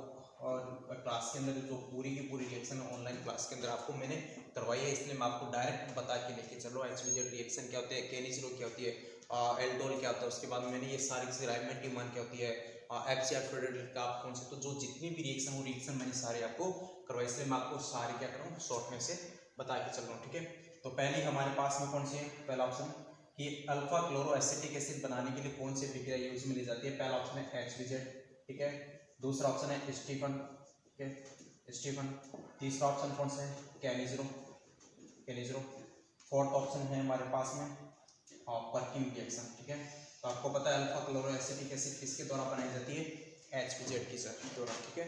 और क्लास के अंदर जो पूरी की पूरी रिएक्शन ऑनलाइन क्लास के अंदर आपको मैंने करवाई है, इसलिए मैं आपको डायरेक्ट बता के लेके चल रहा हूँ। HBZ रिएक्शन क्या होती है, KNH2 क्या होती है, एल्डोल क्या होता है, उसके बाद मैंने ये सारी चीज़ें राइमेटिमान क्या होती है, FCR फेडरेट का आप कौन से, तो जो जितनी भी रिएक्शन वो रिएक्शन मैंने सारे आपको करवाई, इसलिए मैं आपको सारे क्या कर रहा हूँ शॉर्ट में से बता के चल रहा हूँ, ठीक है। तो पहले हमारे पास में कौन सी है, पहला ऑप्शन कि अल्फा क्लोरो एसिटिक एसिड बनाने के लिए कौन सी विक्रिया यूज में ली जाती है, पहला ऑप्शन है HBZ, ठीक है। दूसरा ऑप्शन है स्टीफन, ठीक है। स्टीफन। तीसरा ऑप्शन कौन सा है? कैलिजरो। फोर्थ ऑप्शन है हमारे पास में परकिन रिएक्शन, ठीक है। तो आपको पता है अल्फा क्लोरोएसिटिक एसिड किसके द्वारा बनाई जाती है? HPZ के द्वारा, ठीक है।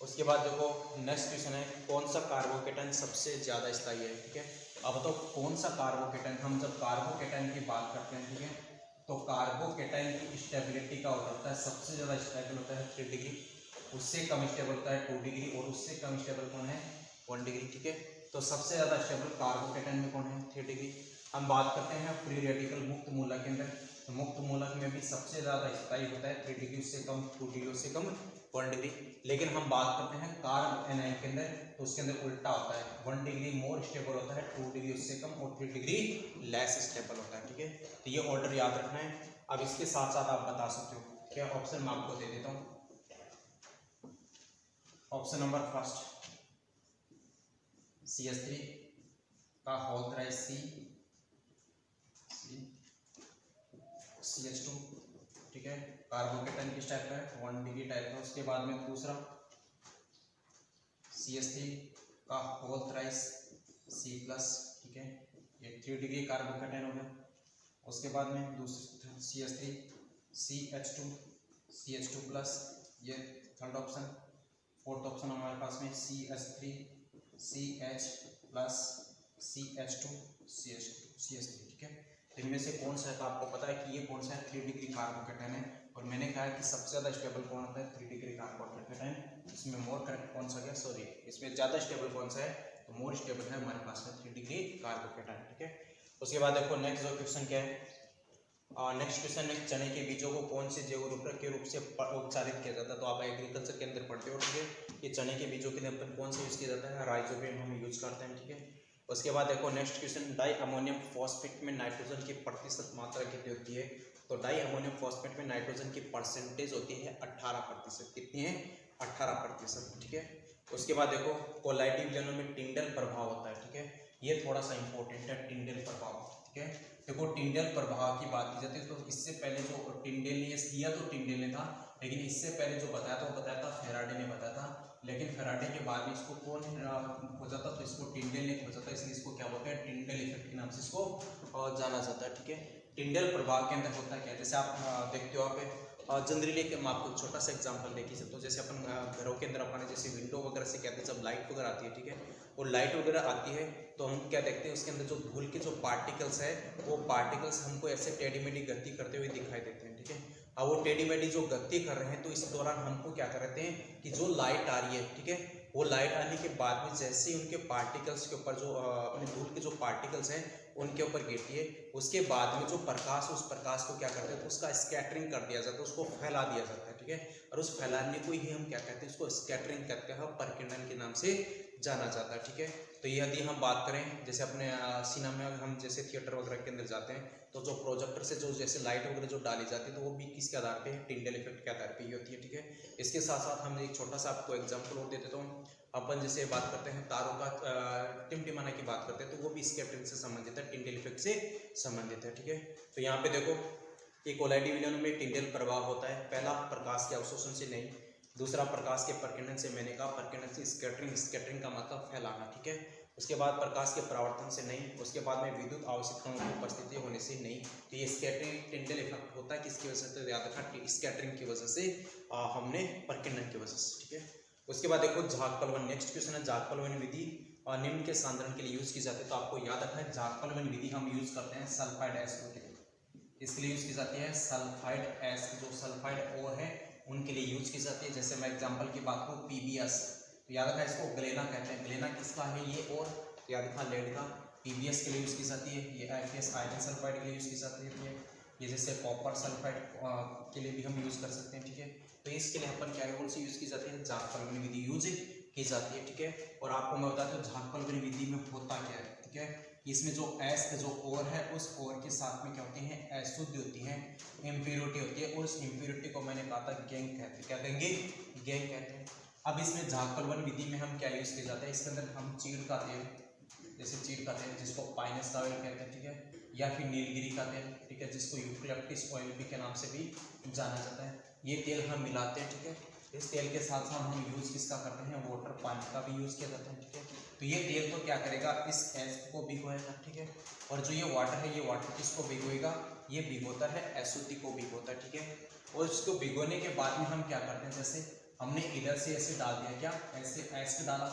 उसके बाद देखो नेक्स्ट क्वेश्चन है, कौन सा कार्बोकेटाइन सबसे ज़्यादा स्थायी है, ठीक है। अब बताओ कौन सा कार्बोकेटाइन, हम जब कार्बोकेटाइन की बात करते हैं, ठीक है, तो कार्बोकेटाइन की स्टेबिलिटी का होता है सबसे ज़्यादा स्टेबल होता है 3 डिग्री, उससे कम स्टेबल होता है 2 डिग्री, और उससे कम स्टेबल कौन है? 1 डिग्री, ठीक है। तो सबसे ज़्यादा स्टेबल कार्बोकेटाइन में कौन है? 3 डिग्री। हम बात करते हैं फ्री रेडिकल मुक्त मूलक के अंदर, तो मुक्त मूलक में भी सबसे ज़्यादा स्थायी होता है 3 डिग्री, उससे कम 2 डिग्री, उससे कम 1 डिग्री। लेकिन हम बात करते हैं कार्ब एनाइन के अंदर, तो उसके अंदर उल्टा होता है, 1 डिग्री मोर स्टेबल होता है, 2 डिग्री उससे कम, और 3 डिग्री लेस स्टेबल होता है, ठीक है। तो ये ऑर्डर याद रखना है। अब इसके साथ साथ आप बता सकते हो क्या ऑप्शन मैं आपको दे देता हूँ। ऑप्शन नंबर फर्स्ट CH3 का होल थ्राइस CH2, ठीक है, कार्बोकेटाइन किस टाइप का है? 1 डिग्री टाइप का। उसके बाद में दूसरा CH3 का होल थ्राइस C+, ठीक है, ये 3 डिग्री कार्बोकेटाइन हो गया। उसके बाद में दूसरा CH3 CH2+, ये थर्ड ऑप्शन। फोर्थ ऑप्शन हमारे पास में CH3 CH+ CH2 ठीक है। इनमें से कौन सा है? तो आपको पता है कि ये कौन सा है? 3 डिग्री कार्बोकेटाइन है। और मैंने कहा है कि सबसे ज़्यादा स्टेबल कौन होता है? 3 डिग्री कार्बोकेटाइन। इसमें मोर करेक्ट कौन सा गया? सॉरी, इसमें ज़्यादा स्टेबल कौन सा है? तो मोर स्टेबल है हमारे पास में 3 डिग्री कार्बोकेटाइन, ठीक है। उसके बाद देखो नेक्स्ट जो क्वेश्चन क्या है, नेक्स्ट क्वेश्चन है चने के बीजों को कौन से जैव उर्वरक के रूप से उपचारित किया जाता है? तो आप एग्रीकल्चर के अंदर पढ़ते हो, ठीक है। ये चने के बीजों के लिए अपन कौन सा यूज़ किया जाता है? राइजोबियम हम यूज करते हैं, ठीक है। उसके बाद देखो next question, di ammonium phosphate में नाइट्रोजन की प्रतिशत मात्रा कितनी होती है? तो डाई अमोनियम फॉस्फेट में नाइट्रोजन की परसेंटेज होती है 18%। कितनी है? 18%, ठीक है। उसके बाद देखो कोलाइटिव विलयनों में टिंडल प्रभाव होता है, ठीक है। ये थोड़ा सा इंपॉर्टेंट है, टिंडल प्रभाव, ठीक है। देखो टिंडल प्रभाव की बात की जाती है, तो इससे पहले जो टिंडल ने दिया तो टिंडल ने था, लेकिन इससे पहले जो बताया था वो बताया था फेराडे ने बताया था। लेकिन फेराडे के बाद में इसको कौन खोजा था? तो इसको टिंडल ने खोजा था, इसलिए इसको क्या बोलते हैं? टिंडल इफेक्ट के नाम से इसको जाना जाता है, ठीक है। टिंडल प्रभाव के अंदर होता क्या है? जैसे आप देखते हो आप जनरली मैं आपको छोटा सा एग्जांपल देखी सकते हो। जैसे अपन घरों के अंदर अपने जैसे विंडो वगैरह से कहते हैं, जब लाइट वगैरह आती है, ठीक है, और लाइट वगैरह आती है तो हम क्या देखते हैं? उसके अंदर जो धूल के जो पार्टिकल्स है, वो पार्टिकल्स हमको ऐसे टेढ़ी मेढ़ी गति करते हुए दिखाई देते हैं, ठीक है। अब वो टेढ़ी मेढ़ी जो गति कर रहे हैं, तो इस दौरान हमको क्या करते हैं कि जो लाइट आ रही है, ठीक है, वो लाइट आने के बाद में जैसे ही उनके पार्टिकल्स के ऊपर जो अपने धूल के जो पार्टिकल्स हैं उनके ऊपर गिरती है, उसके बाद में जो प्रकाश, उस प्रकाश को क्या करते हैं? तो उसका स्कैटरिंग कर दिया जाता है, उसको फैला दिया जाता है, ठीक है। और उस फैलाने को ही हम क्या कहते हैं? उसको स्कैटरिंग कहते हैं, परिकिरण के नाम से जाना जाता है, ठीक है। तो यदि हम बात करें जैसे अपने सिनेमा में हम जैसे थिएटर वगैरह के अंदर जाते हैं, तो जो प्रोजेक्टर से जो जैसे लाइट वगैरह जो डाली जाती है, तो वो भी किसके आधार पे है? टिंडल इफेक्ट के आधार पे ही होती है, ठीक है। इसके साथ साथ हम एक छोटा सा आपको एग्जांपल और दे देता हूँ। अपन जैसे बात करते हैं तारों का टिमटिमाना की बात करते हैं, तो वो भी स्कैटरिंग से संबंधित है, टिंडल इफेक्ट से संबंधित है, ठीक है। तो यहाँ पे देखो ये कोलाइटिव विलयन में टिंडल प्रभाव होता है। पहला प्रकाश के अवशोषण से नहीं, दूसरा प्रकाश के प्रकीर्णन से, मैंने कहा प्रकीर्णन से स्कैटरिंग, स्कैटरिंग का मतलब फैलाना, ठीक है। उसके बाद प्रकाश के परावर्तन से नहीं, उसके बाद में विद्युत आवेशित कणों की उपस्थिति होने से नहीं। तो ये स्कैटरिंग टिंडल इफेक्ट होता है किसकी वजह से? तो याद रखना स्कैटरिंग की वजह से, हमने प्रकीर्णन की वजह से, ठीक है। उसके बाद देखो झाग पलवन, नेक्स्ट क्वेश्चन है झाग पलवन विधि निम्न के सांद्रण के लिए यूज की जाती है। तो आपको याद रखना है झाग पलवन विधि हम यूज करते हैं सल्फाइड एस के लिए, इसके लिए यूज की जाती है सल्फाइड एस, जो सल्फाइड ओर है उनके लिए यूज की जाती है। जैसे मैं एग्जांपल की बात करूँ PbS, तो याद रखना इसको ग्लेना कहते हैं। ग्लेना किसका है? ये और याद रखना लेड का। PbS के लिए यूज की जाती है। ये IPS आयरन सल्फाइड के लिए यूज की जाती है। ये जैसे कॉपर सल्फाइड के लिए भी हम यूज कर सकते हैं, ठीक है। तो इसके लिए अपन क्या कौन सी यूज की जाती है? झाग पलवन विधि यूज की जाती है, ठीक है। और आपको मैं बताता हूँ झाग पलवन विधि में होता क्या है, ठीक है। इसमें जो एस जो ओर है, उस ओर के साथ में क्या होती है? अशुद्ध होती है, इम्प्योरिटी होती है, और उस इम्प्योरिटी को मैंने कहा था गैंग कहते हैं। क्या कहेंगे? गैंग कहते हैं। अब इसमें झाग पलवन विधि में हम क्या यूज किया जाता है? इसके अंदर हम चीड़ का तेल, जैसे चीड़ का तेल जिसको पाइनस ऑयल कहते हैं, ठीक है, या फिर नीलगिरी का तेल, ठीक है, जिसको यूकलिप्टस ऑयल भी के नाम से भी जाना जाता है, ये तेल हम मिलाते हैं, ठीक है। इस तेल के साथ साथ हम यूज किसका करते हैं, वाटर, पानी का भी यूज किया जाता है, ठीक है। तो ये तेल तो क्या करेगा, इस एस को भिगोएगा, ठीक है। और जो ये वाटर है, ये वाटर किसको भिगोएगा, ये भिगोता है एसिड को भिगोता है, ठीक है। और इसको भिगोने के बाद में हम क्या करते हैं, जैसे हमने इधर से ऐसे डाल दिया, क्या ऐसे एसिड डाला,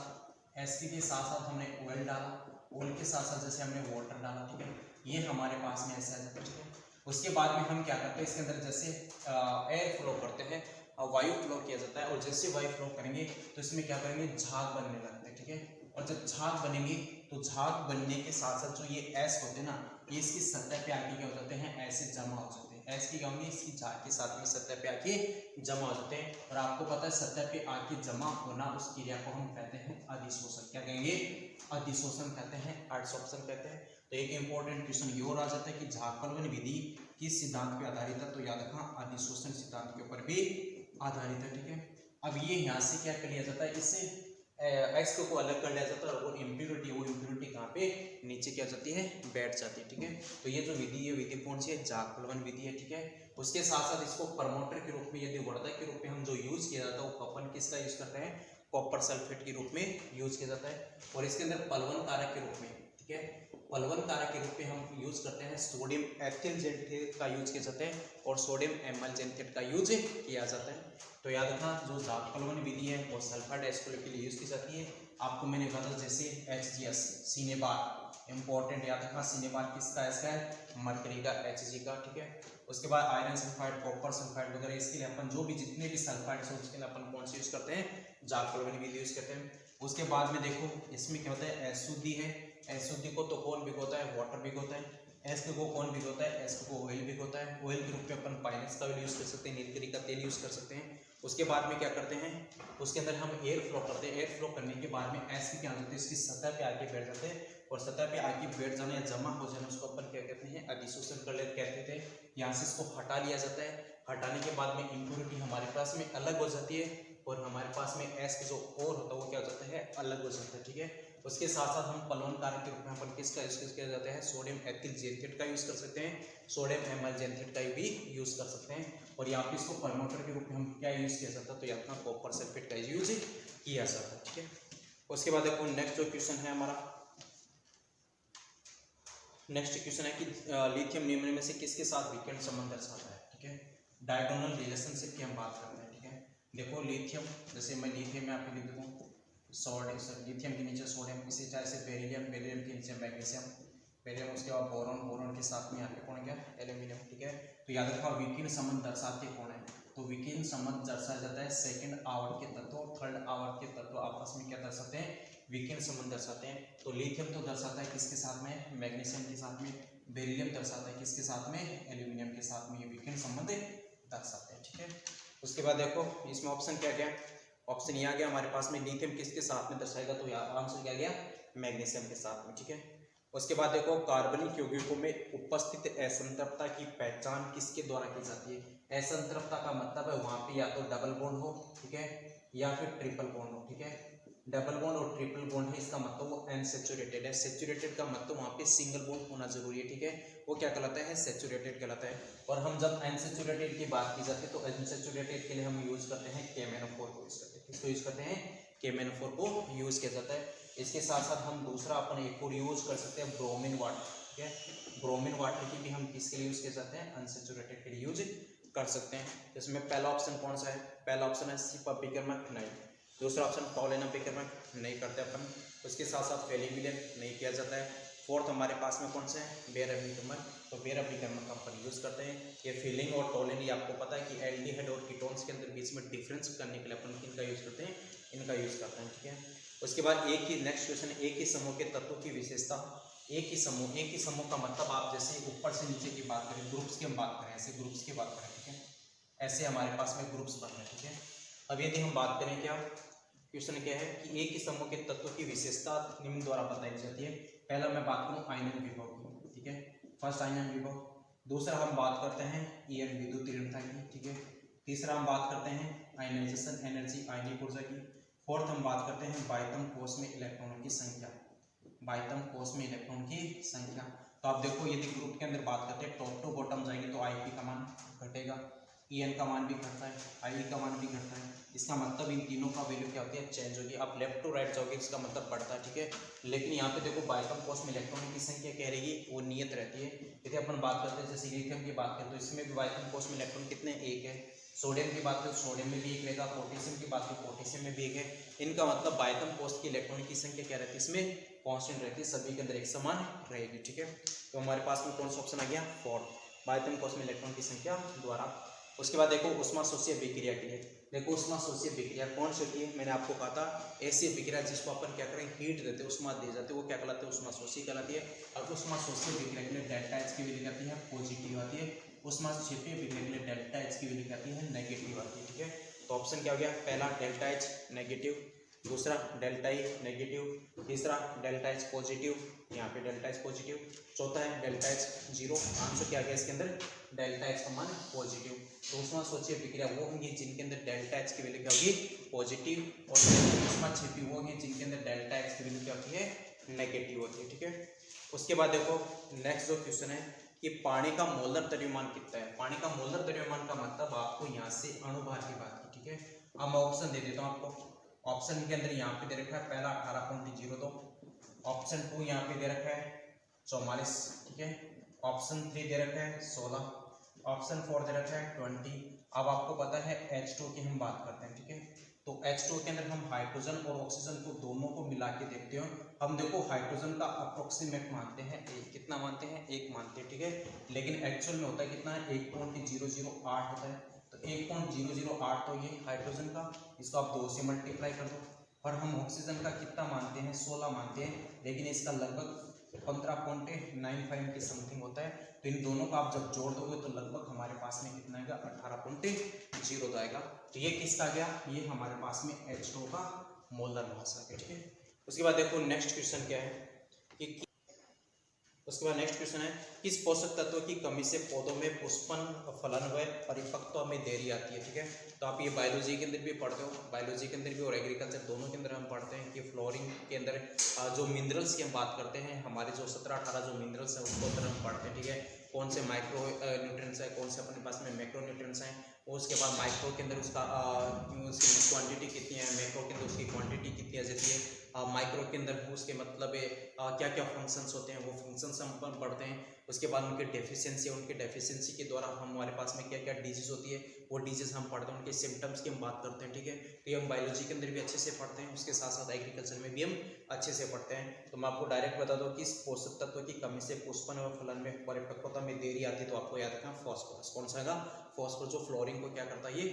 एसिड के साथ साथ हमने ऑयल डाला, ऑयल के साथ साथ जैसे हमने वाटर डाला, ठीक है। ये हमारे पास में ऐसे आ जाता है, ठीक है। उसके बाद में हम क्या करते हैं, इसके अंदर जैसे एयर फ्लो करते हैं, वायु फ्लो किया जाता है। और जैसे वायु फ्लो करेंगे तो इसमें क्या करेंगे, झाग बनने लगते हैं, ठीक है। और जब झाग बनेंगे तो झाग बनने के साथ साथ जो ये ऐश होते हैं ना, ये इसकी सतह पे आके क्या हो जाते हैं, ऐसे जमा हो जाते हैं। ऐश की क्या होंगे, इसकी झाग के साथ में सतह पे आके जमा हो जाते हैं। और आपको पता है सतह पे आके जमा होना, उस क्रिया को हम कहते हैं अधिशोषण। क्या कहेंगे, अधिशोषण कहते हैं, एडसॉर्प्शन कहते हैं। तो एक इंपॉर्टेंट क्वेश्चन ये और आ जाता है कि झाग फलवन विधि किस सिद्धांत पे आधारित है, तो याद रखना अधिशोषण सिद्धांत के ऊपर भी आधारित है, ठीक है। अब ये यहाँ से क्या कर लिया जाता है, इससे एक्स को अलग कर लिया जाता है। और वो इम्प्योरिटी कहाँ पे, नीचे क्या जाती है, बैठ जाती है, ठीक है। तो ये जो विधि है, विधि कौन सी है, झाग फलवन विधि है, ठीक है। उसके साथ साथ इसको प्रमोटर के रूप में, यदि वर्धक के रूप में हम जो यूज किया जाता है, वो अपन किसका यूज करते हैं, कॉपर सल्फेट के रूप में यूज किया जाता है। और इसके अंदर पलवन कारक के रूप में, ठीक है, पलवन कारक के रूप में हम यूज करते हैं सोडियम एथिल जेंथेट का यूज किया जाता है, और सोडियम एमल जेंथेट का यूज किया जाता है। तो याद रखना जो झाग फलवन विधि है वो सल्फर डाइस्कोलेट के लिए यूज की जाती है। आपको मैंने कहा था जैसे HGS सिनेबार, इंपॉर्टेंट याद रखना, सिनेबार किसका है, इसका है मरकरी का, Hg का, ठीक है। उसके बाद आयरन सल्फाइड, कॉपर सल्फाइड वगैरह, इसके लिए अपन जो भी जितने भी सल्फाइड है उसके लिए अपन कौन सी यूज करते हैं, झाग फलवन विधि यूज करते हैं। उसके बाद में देखो इसमें क्या होता है, अशुद्धि है, अशुद्धि को तो कौन भिगोता है, वाटर भिगोता है। एस्क को कौन भिगोता है, एस्क को ऑयल भिगोता है। ऑयल के रूप में अपन पाइनक्स का भी यूज कर सकते हैं, नीलगिरी का तेल यूज कर सकते हैं। उसके बाद में क्या करते हैं, उसके अंदर हम एयर फ्लो करते हैं। एयर फ्लो करने के बाद में एस्क क्या होते हैं, इसकी सतह पे आके बैठ जाते हैं। और सतह पे आके बैठ जाना या जमा हो जाना, उसको अपन क्या कहते हैं, अधिशोषण कर लेते कहते थे। यहाँ से इसको हटा लिया जाता है। हटाने के बाद में इम्प्योरिटी हमारे पास में अलग हो जाती है, और हमारे पास में एस्क जो और होता है वो क्या हो जाता है, अलग हो जाता है, ठीक है। उसके साथ साथ हम पलवन कारक के रूप में अपन किसका यूज किया जाता है, सोडियम एथिल जेंथेट का यूज कर सकते हैं, सोडियम एमल जेंथेट का भी यूज कर सकते हैं। और यहाँ पे इसको प्रमोटर के रूप में हम क्या यूज किया जाता है, तो यहाँ पर कॉपर सल्फेट का यूज किया जाता है, ठीक है। उसके बाद देखो नेक्स्ट जो क्वेश्चन है हमारा, नेक्स्ट क्वेश्चन है कि लिथियम निम्न में से किसके साथ वीकेंड संबंध दर्शाता है, ठीक है। डायगोनल रिलेशनशिप की हम बात करते हैं, ठीक है। देखो लिथियम, जैसे मैं लिथियम में आपको लिख देता हूँ सोडियम, लिथियम के नीचे सोडियम, इसी तरह से बेरिलियम, बेरिलियम के नीचे मैग्नीशियम, बेरिलियम, उसके बाद बोरॉन, बोरॉन के साथ में यहाँ पे कौन गया, एल्यूमिनियम, ठीक है। तो याद रखो विकीर्ण संबंध दर्शाते कौन है, तो विकीर्ण संबंध दर्शाया जाता है सेकंड आवर्त के तत्व और थर्ड आवर्त के तत्व आपस में क्या दर्शाते हैं, विकीर्ण संबंध दर्शाते हैं। तो लिथियम तो दर्शाता है किसके साथ में, मैग्नीशियम के साथ में। बेरिलियम दर्शाता है किसके साथ में, एल्यूमिनियम के साथ में। ये विकीर्ण संबंध दर्शाते हैं, ठीक है। उसके बाद देखो इसमें ऑप्शन क्या गया, ऑप्शन ये आ गया हमारे पास में, लिथियम किसके साथ में दर्शाएगा, तो आंसर क्या गया, मैग्नीशियम के साथ में, ठीक है। उसके बाद देखो कार्बनिक यौगिकों में उपस्थित असंतृप्तता की पहचान किसके द्वारा की जाती है। असंतृप्तता का मतलब है वहां पे या तो डबल बॉन्ड हो, ठीक है, या फिर ट्रिपल बॉन्ड हो, ठीक है। डबल बॉन्ड और ट्रिपल बॉन्ड है, इसका मतलब वो अनसैचुरेटेड है। सैचुरेटेड का मतलब वहाँ पे सिंगल बॉन्ड होना जरूरी है, ठीक है, वो क्या कहलाता है, सैचुरेटेड कहलाता है। और हम जब अनसैचुरेटेड की बात की जाती है तो अनसैचुरेटेड के लिए हम यूज करते हैं KMnO4 को यूज करते हैं। किसको यूज करते हैं, KMnO4 को यूज किया जाता है। इसके साथ साथ हम दूसरा अपन एक और यूज कर सकते हैं ब्रोमीन वाटर, ठीक है। ब्रोमीन वाटर की भी हम किसके लिए यूज कर सकते हैं, अनसैचुरेटेड के लिए यूज कर सकते हैं। इसमें पहला ऑप्शन कौन सा है, पहला ऑप्शन है सिपाबिकर्मक, नहीं। दूसरा ऑप्शन टॉलेनम बिकर्मक, नहीं करते अपन। उसके साथ साथ फेलिंग नहीं किया जाता है। फोर्थ हमारे पास में कौन सा है, बेर अभिकर्मक, तो बेर अभिकर्मक का अपन यूज करते हैं। ये फिलिंग और टॉलेन, ये आपको पता है कि एल्डिहाइड और कीटोन्स के अंदर बीच में डिफरेंस करने के लिए अपन इनका यूज करते हैं, इनका यूज करते हैं, ठीक है। उसके बाद एक ही नेक्स्ट क्वेश्चन, एक ही समूह के तत्वों की विशेषता। एक ही समूह का मतलब आप जैसे ऊपर से नीचे की बात करें, ग्रुप्स की हम बात करें, ऐसे ग्रुप्स की बात करें, ठीक है, ऐसे हमारे पास में ग्रुप्स बन रहे हैं, ठीक है। अब यदि हम बात करें, क्या क्वेश्चन क्या है कि एक ही समूह के तत्वों की विशेषता निम्न द्वारा बताई जाती है। पहला मैं बात करूं आयनन विभव की, ठीक है, फर्स्ट आयनन विभव। दूसरा हम बात करते हैं EN विद्युत ऋणता की, ठीक है। तीसरा हम बात करते हैं आयनाइजेशन एनर्जी, आयनिक ऊर्जा की। फोर्थ हम बात करते हैं बाह्यतम कोश में इलेक्ट्रॉनों की संख्या, बाह्यतम कोश में इलेक्ट्रॉन की संख्या। तो आप देखो यदि ग्रुप के अंदर बात करते हैं टॉप टू बॉटम जाएंगे तो IP का मान घटेगा, En का मान भी घटता है, I का मान भी घटता है। इसका मतलब इन तीनों का वैल्यू क्या होती है, चेंज होगी। आप लेफ्ट टू राइट जाओगे इसका मतलब बढ़ता है, ठीक है। लेकिन यहाँ पे देखो बाइकम कॉस्ट में इलेक्ट्रॉनों की संख्या क्या रहेगी, वो नियत रहती है। यदि अपन बात करते हैं जैसे लिथियम की बात करें तो इसमें भी बाइकम कॉस्ट में इलेक्ट्रॉन कितने, एक है। सोडियम की बात करें तो सोडियम में भी एक रहेगा, पोटेशियम की बात करें पोटेशियम में भी एक है। इनका मतलब बाइकम कॉस्ट की इलेक्ट्रॉन की संख्या क्या रहती है, इसमें कांस्टेंट रहती है, सभी के अंदर एक समान रहेगी, ठीक है। तो हमारे पास में कौन सा ऑप्शन आ गया, 4, बाइकम कॉस्ट में इलेक्ट्रॉन की संख्या द्वारा। उसके बाद देखो ऊष्माशोषीय विक्रिया के लिए, देखो ऊष्माशोषीय विक्रिया कौन सी होती है, मैंने आपको कहा था ऐसी विक्रिया जिसको अपन क्या करें, हीट देते हैं, उष्मा दे जाते हैं, वो क्या कहलाते हैं, ऊष्माशोषी कहलाती है। और ऊष्माशोषीय विक्रिया के लिए डेल्टा एच की वैल्यू कहती है पॉजिटिव आती है, ऊष्माक्षेपीय विक्रिया के लिए डेल्टा एच की वैल्यू कहती है नेगेटिव आती है, ठीक है। तो ऑप्शन क्या हो गया, पहला डेल्टा एच नेगेटिव, दूसरा डेल्टा ई नेगेटिव, तीसरा डेल्टा एच पॉजिटिव, यहाँ पे डेल्टा एच पॉजिटिव, चौथा है डेल्टा एच जीरो। आंसर क्या गया इसके अंदर, डेल्टा एच का मान पॉजिटिव। तो ऊष्माशोषीय विक्रिया वो होंगी जिनके अंदर डेल्टा एच की वैल्यू क्या होगी, पॉजिटिव, और ऊष्माक्षेपी वो होंगे जिनके अंदर डेल्टा एच की वैल्यू क्या होती है, नेगेटिव होती है, ठीक है। उसके बाद देखो नेक्स्ट जो क्वेश्चन है कि पानी का मोलर द्रव्यमान कितना है। पानी का मोलर द्रव्यमान का मतलब आपको यहाँ से अणुभार की बात की, ठीक है। अब मैं ऑप्शन दे देता हूँ आपको। ऑप्शन के अंदर यहाँ पे दे रखा है पहला 18.02, ऑप्शन 2 यहाँ पे दे रखा है 44, ठीक है। ऑप्शन 3 दे रखा है 16, ऑप्शन 4 दे रखा है 20। अब आपको पता है H2 की हम बात करते हैं, ठीक है। तो H2 के अंदर हम हाइड्रोजन और ऑक्सीजन को दोनों को मिला के देखते हैं। हम देखो हाइड्रोजन का अप्रोक्सीमेट मानते हैं एक, कितना मानते हैं, एक मानते हैं, ठीक है। लेकिन एक्चुअल में होता है कितना है, 1.008 होता है। तो 1.008 तो ये हाइड्रोजन का, इसको आप 2 से मल्टीप्लाई कर दो। और हम ऑक्सीजन का कितना मानते हैं, 16 मानते हैं, लेकिन इसका लगभग 15.95 के समथिंग होता है। तो इन दोनों का आप जब जोड़ दोगे तो लगभग हमारे पास में कितना आएगा, 18.0 आएगा। तो ये किसका गया, ये हमारे पास में H2 का मोलर मास आ गया, ठीक है। उसके बाद देखो नेक्स्ट क्वेश्चन क्या है कि उसके बाद नेक्स्ट क्वेश्चन है किस पोषक तत्व की कमी से पौधों में पुष्पन, फलन व परिपक्वता में देरी आती है, ठीक है। तो आप ये बायोलॉजी के अंदर भी पढ़ते हो, बायोलॉजी के अंदर भी और एग्रीकल्चर दोनों के अंदर हम पढ़ते हैं कि फ्लोरिंग के अंदर जो मिनरल्स की हम बात करते हैं, हमारे जो 17-18 जो मिनरल्स हैं उसको अंदर हम पढ़ते हैं, ठीक है। कौन से माइक्रो न्यूट्रिएंट्स है, कौन से अपने पास में मैक्रो न्यूट्रिएंट्स हैं, और उसके बाद माइक्रो के अंदर उसका उसकी क्वांटिटी कितनी है, मैक्रो के अंदर उसकी क्वांटिटी कितनी आ जाती है, माइक्रो के अंदर उसके मतलब क्या क्या फंक्शंस होते हैं, वो फंक्शंस हम पढ़ते हैं। उसके बाद उनके डेफिशिएंसी, उनके डेफिशिएंसी के द्वारा हमारे पास में क्या क्या डिजीज होती है, वो डिजीज हम पढ़ते हैं, उनके सिम्टम्स की हम बात करते हैं, ठीक है। तो ये हम बायोलॉजी के अंदर भी अच्छे से पढ़ते हैं, उसके साथ साथ एग्रीकल्चर में भी हम अच्छे से पढ़ते हैं। तो मैं आपको डायरेक्ट बता दूं कि इस पोषक तत्व की कमी से पुष्पन और फलन में परिपक्वता में देरी आती है, तो आपको याद रखना फॉस्फोरस। कौन सा है, फॉस्फोरस, जो फ्लोरिंग को क्या करता है, ये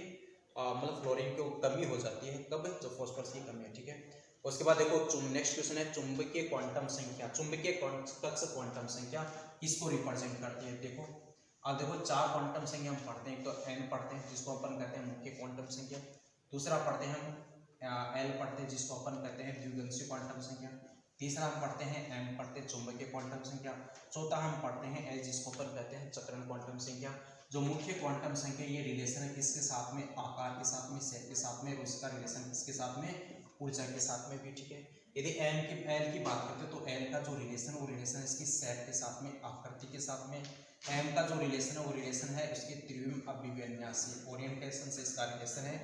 मतलब फ्लोरिंग को कमी हो जाती है, कब, जब फॉस्फोरस की कमी है, ठीक है। उसके बाद देखो नेक्स्ट क्वेश्चन है चुंबकीय क्वांटम संख्या। चुंबकीय कक्ष क्वांटम संख्या किसको रिप्रेजेंट करती है, देखो अब देखो 4 क्वांटम संख्या हम पढ़ते हैं। एक तो n पढ़ते हैं जिसको अपन कहते हैं मुख्य क्वांटम संख्या, दूसरा पढ़ते हैं हम l पढ़ते हैं जिसको अपन कहते हैं द्विगंशीय क्वांटम संख्या, तीसरा हम पढ़ते हैं m पढ़ते हैं चुंबकीय क्वांटम संख्या, चौथा हम पढ़ते हैं l जिसको अपन कहते हैं चक्रण क्वांटम संख्या। जो मुख्य क्वांटम संख्या ये रिलेशन है किसके साथ में, आकार के साथ में, शेप के साथ में, और इसका रिलेशन किसके साथ में, ऊर्जा के साथ में भी, ठीक है। यदि एल की बात करते हैं तो एल का जो रिलेशन, वो रिलेशन इसकी शेप के साथ में, आकृति के साथ में। एम का जो रिलेशन है वो रिलेशन है उसके त्रिविम अभिविन्यासी, ओरिएंटेशन से इसका रिलेशन है,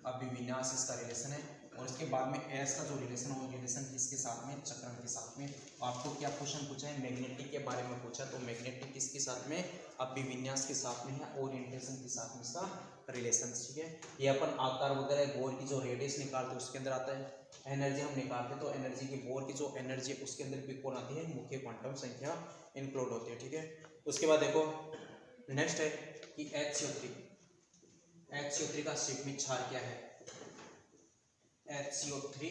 अभिविन्यास इसका रिलेशन है। और इसके बाद में एस का जो रिलेशन है वो रिलेशन किसके साथ में, चक्रण के साथ में। आपको क्या क्वेश्चन पूछा है, मैग्नेटिक के बारे में पूछा, तो मैग्नेटिक किसके साथ में, अभिविन्यास के साथ में है, ओरिएंटेशन के साथ में इसका रिलेशन, ठीक है। ये अपन आकार वगैरह बोर की जो रेडियस निकालते हैं उसके अंदर आता है, एनर्जी हम निकालते हैं तो एनर्जी की बोर की जो एनर्जी है उसके अंदर भी कौन आती है, मुख्य क्वांटम संख्या इंक्लूड होती है, ठीक है। उसके बाद देखो नेक्स्ट है कि HCO3 का सीमित क्षार क्या है, HCO3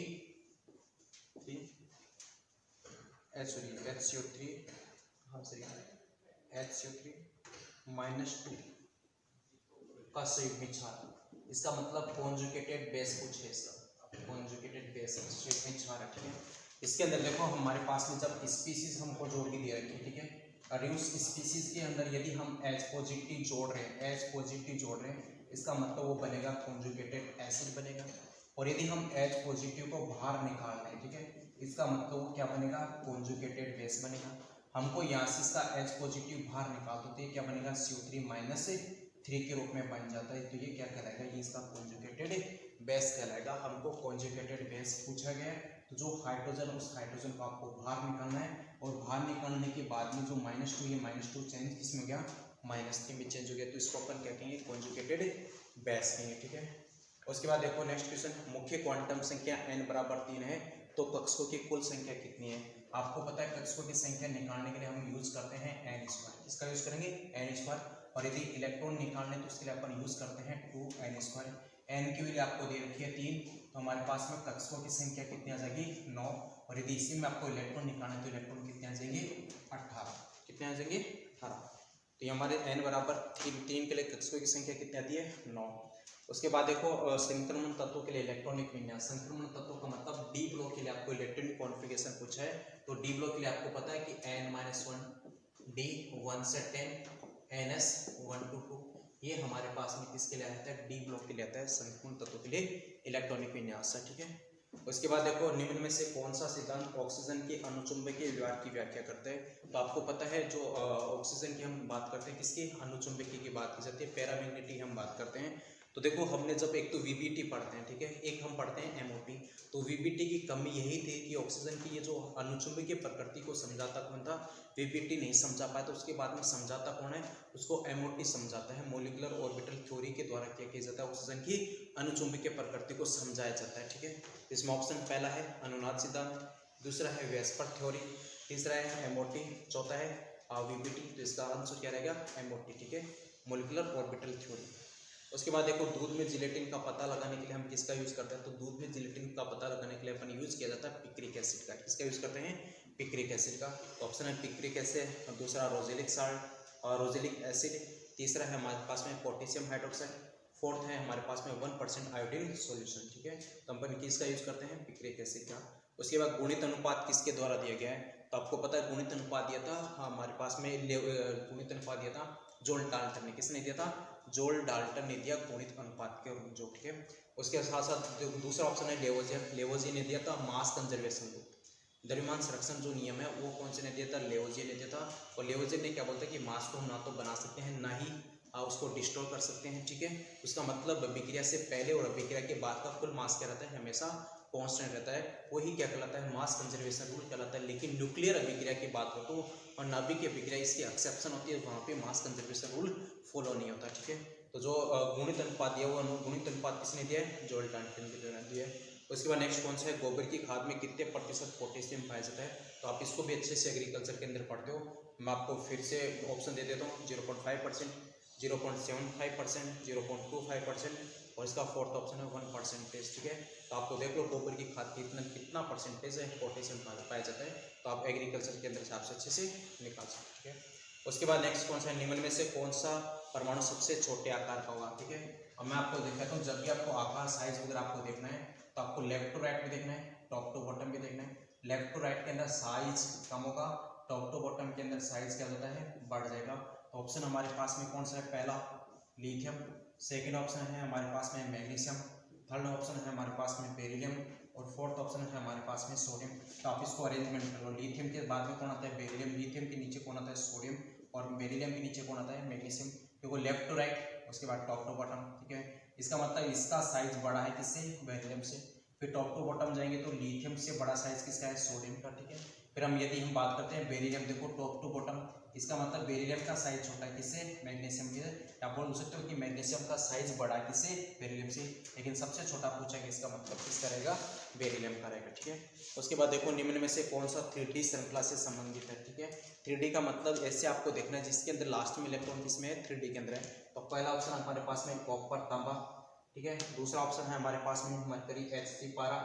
-2 का सीमित क्षार, इसका मतलब कॉन्जुगेटेड बेस कुछ है, इसका कॉन्जुगेटेड बेस सीमित क्षार है, ठीक है। इसके अंदर देखो हमारे पास में जब स्पीसीज हमको जोड़ के दिया है, ठीक है, और उस स्पीसीज के अंदर यदि हम H पॉजिटिव जोड़ रहे हैं, इसका मतलब वो बनेगा कॉन्जुगेटेड एसिड बनेगा। और यदि हम H पॉजिटिव को बाहर निकाल रहे हैं, ठीक है, इसका मतलब वो क्या बनेगा, कॉन्जुगेटेड बेस बनेगा। हमको यहाँ से इसका H पॉजिटिव बाहर निकाल दो तो ये क्या बनेगा, CO3 3 के रूप में बन जाता है। तो ये क्या कहलाएगा, ये इसका कॉन्जुगेटेड बेस कहलाएगा। हमको कॉन्जुगेटेड बेस पूछा गया है, तो जो हाइड्रोजन, उस हाइड्रोजन को आपको बाहर निकालना है, और बाहर निकालने के बाद में जो -2, ये -2 चेंज किस में हो गया, -3 में चेंज हो गया। तो इसको अपन क्या कहेंगे, कॉन्जुगेटेड बेस कहेंगे, ठीक है। उसके बाद देखो नेक्स्ट क्वेश्चन, मुख्य क्वांटम संख्या n बराबर 3 है, तो कक्षकों की कुल संख्या कितनी है। आपको पता है कक्षकों की संख्या निकालने के लिए हम यूज करते हैं n²। इसका यूज करेंगे n², और यदि इलेक्ट्रॉन निकालने तो उसके लिए अपन यूज करते हैं 2n²। n की वैल्यू आपको दे रखी है 3, तो हमारे पास में कक्षकों की संख्या कितनी आ जाएगी, 9, और यदि इसी में आपको इलेक्ट्रॉन निकालना है तो इलेक्ट्रॉन कितने आ जाएंगे, 18। कितने आ जाएंगे, 18। तो ये हमारे n बराबर 3 के लिए कक्षकों की संख्या कितनी आती है, 9। उसके बाद देखो संक्रमण तत्वों के लिए इलेक्ट्रॉनिक विन्यास। संक्रमण तत्वों का मतलब डी ब्लॉक के लिए आपको इलेक्ट्रॉनिक कॉन्फ़िगरेशन पूछा है, तो डी ब्लॉक के लिए आपको पता है कि n-1 d 1 से 10 ns 1 to 2, ये हमारे पास में किसके लिए आता है, डी ब्लॉक के लिए आता है, संक्रमण तत्वों के लिए इलेक्ट्रॉनिक विन्यास है, ठीक है। उसके बाद देखो निम्न में से कौन सा सिद्धांत ऑक्सीजन के अनुचुंबकीय व्यवहार की व्याख्या करता है। तो आपको पता है जो ऑक्सीजन की हम बात करते हैं, किसकी अनुचुंबकीय की बात की जाती है, पैरामैग्नेटिक हम बात करते हैं। तो देखो हमने जब एक तो वीबीटी पढ़ते हैं, ठीक है, एक हम पढ़ते हैं एमओटी। तो वीबीटी की कमी यही थी कि ऑक्सीजन की ये जो अनुचुंबकीय प्रकृति को समझाता कौन था, वीबीटी नहीं समझा पाया, तो उसके बाद में समझाता कौन है, उसको एमओटी समझाता है। मॉलिक्यूलर ऑर्बिटल थ्योरी के द्वारा क्या किया जाता है, ऑक्सीजन की अनुचुंबकीय प्रकृति को समझाया जाता है, ठीक है। इसमें ऑप्शन पहला है अनुनाद सिद्धांत, दूसरा है वेस्पर थ्योरी, तीसरा है एमओटी, चौथा है वीबीटी। तो इसका आंसर क्या रहेगा, एमओटी, ठीक है, मॉलिक्यूलर ऑर्बिटल थ्योरी। उसके बाद देखो दूध में जिलेटिन का पता लगाने के लिए हम किसका यूज करते हैं, तो दूध में जिलेटिन का पता लगाने के लिए अपन यूज किया जाता है पिक्रिक एसिड का। किसका यूज करते हैं, पिक्रिक एसिड का। तो ऑप्शन है पिक्रिक एसिड, दूसरा रोजेलिक साल्ट और रोजेलिक एसिड, तीसरा है हमारे पास में पोटेशियम हाइड्रोक्साइड, फोर्थ है हमारे पास में 1% आयोडीन सॉल्यूशन, ठीक है। तो अपन किसका यूज करते हैं, पिक्रिक एसिड का। उसके बाद गुणित अनुपात किसके द्वारा दिया गया है, तो आपको पता है गुणित अनुपात दिया था हमारे पास में, गुणित अनुपात दिया था जोल डाल्टन ने। किसने दिया था, जोल डाल्टन ने दिया गुणित अनुपात के जो, ठीक है। उसके साथ साथ जो दूसरा ऑप्शन है लेवोजियन, लेवोजियन ने दिया था मास कंजर्वेशन रूल, द्रव्यमान संरक्षण जो नियम है वो कौन से ने दिया था, लेवोजियन ने दिया था। और लेवोजियन ने क्या बोलता है कि मास को हम ना तो बना सकते हैं ना ही उसको डिस्ट्रॉय कर सकते हैं, ठीक है। उसका मतलब अभिक्रिया से पहले और अभिक्रिया के बाद का कुल मास क्या रहता है, हमेशा कांस्टेंट रहता है, वही क्या कहलाता है, मास कंजर्वेशन रूल कहलाता है। लेकिन न्यूक्लियर अभिक्रिया की बात हो तो और नाभिक अभिक्रिया इसकी एक्सेप्शन होती है, वहाँ पे मास कंजर्वेशन रूल फॉलो नहीं होता, ठीक है। तो जो गुणित अनुपात दिया वो गुणित अनुपात किसने दिया है, जोल डाल्टन के द्वारा दिया है। उसके बाद नेक्स्ट कौन सा है, गोबर की खाद में कितने प्रतिशत पोटेशियम पाया जाता है। तो आप इसको भी अच्छे से एग्रीकल्चर के अंदर पढ़ते हो। मैं आपको फिर से ऑप्शन दे देता हूँ, 0.5%, 0.75%, 0.25%, और इसका फोर्थ ऑप्शन है 1%, ठीक है। तो आपको देख लो गोबर की खाद कितना परसेंटेज है पोटेशियम पाया जाता है, तो आप एग्रीकल्चर के अंदर से आपसे अच्छे से निकाल सकते हैं, ठीक है। उसके बाद नेक्स्ट कौन सा है, निम्न में से कौन सा परमाणु सबसे छोटे आकार का होगा, ठीक है। अब मैं आपको दिखाता हूँ, जब भी आपको आकार साइज वगैरह आपको देखना है तो आपको लेफ्ट टू राइट भी देखना है, टॉप टू बॉटम भी देखना है। लेफ्ट टू राइट के अंदर साइज कम होगा, टॉप टू बॉटम के अंदर साइज क्या होता है, बढ़ जाएगा। तो ऑप्शन हमारे पास में कौन सा है, पहला लिथियम, सेकेंड ऑप्शन है हमारे पास में मैग्नीशियम, थर्ड ऑप्शन है हमारे पास में बेरिलियम, और फोर्थ ऑप्शन है हमारे पास में सोडियम। तो आप इसको अरेंजमेंट कर लो, लिथियम के बाद में कौन आता है, बेरिलियम, लिथियम के नीचे कौन आता है, सोडियम, और बेरिलियम के नीचे कौन आता है, मैग्नीशियम। देखो लेफ्ट टू राइट, उसके बाद टॉप टू बॉटम, ठीक है। इसका मतलब इसका साइज बड़ा है किससे, बेरिलियम से। फिर टॉप टू बॉटम जाएंगे तो लिथियम से बड़ा साइज किसका है, सोडियम का, ठीक है। फिर हम यदि हम बात करते हैं बेरिलियम, देखो टॉप टू बॉटम, इसका मतलब बेरिलियम का साइज छोटा है किससे, मैग्नीशियम से। आप बोल सकते हो कि मैग्नीशियम का साइज बड़ा है किससे, बेरिलियम से, लेकिन सबसे छोटा पूछा है, इसका मतलब किसका रहेगा, बेरिलियम का रहेगा, ठीक है। उसके बाद देखो निम्न में से कौन सा 3D श्रृंखला से संबंधित है, ठीक है। 3D का मतलब ऐसे आपको देखना है जिसके अंदर लास्ट में इलेक्ट्रॉन किसमें है, 3D के अंदर है। तो पहला ऑप्शन हमारे पास में कॉपर तांबा, ठीक है। दूसरा ऑप्शन है हमारे पास में मरकरी Hg पारा,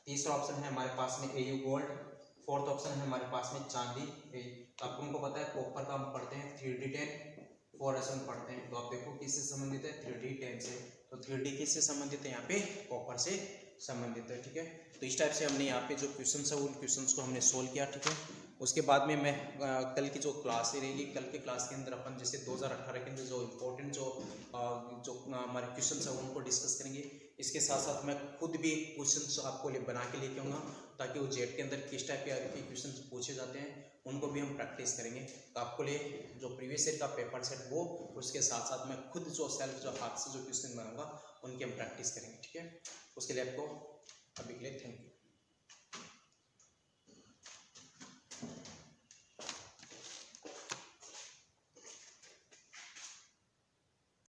तीसरा ऑप्शन है हमारे पास में Au गोल्ड, फोर्थ ऑप्शन है हमारे पास में चांदी। तो आपको उनको पता है कॉपर का हम पढ़ते हैं 3D10, फ्लोरेसेंट पढ़ते हैं। तो आप देखो किससे संबंधित है, 3D10 से। तो 3D किससे संबंधित है, यहाँ पे कॉपर से संबंधित है, ठीक है। तो इस टाइप से हमने यहाँ पे जो क्वेश्चन है उन क्वेश्चंस को हमने सोल्व किया, ठीक है। उसके बाद में मैं कल की जो क्लास रहेगी, कल के क्लास के अंदर अपन जैसे 2018 के अंदर जो इम्पोर्टेंट जो हमारे क्वेश्चन है उनको डिस्कस करेंगे। इसके साथ साथ मैं खुद भी क्वेश्चंस आपको लिए बना के लेके आऊँगा, ताकि वो जेट के अंदर किस टाइप के क्वेश्चंस पूछे जाते हैं उनको भी हम प्रैक्टिस करेंगे। तो आपको लिए जो प्रीवियस ईयर का पेपर सेट वो, उसके साथ साथ मैं खुद जो सेल्फ जो हाथ से जो क्वेश्चन बनाऊंगा उनकी हम प्रैक्टिस करेंगे, ठीक है। उसके लिए आपको अभी के लिए थैंक यू।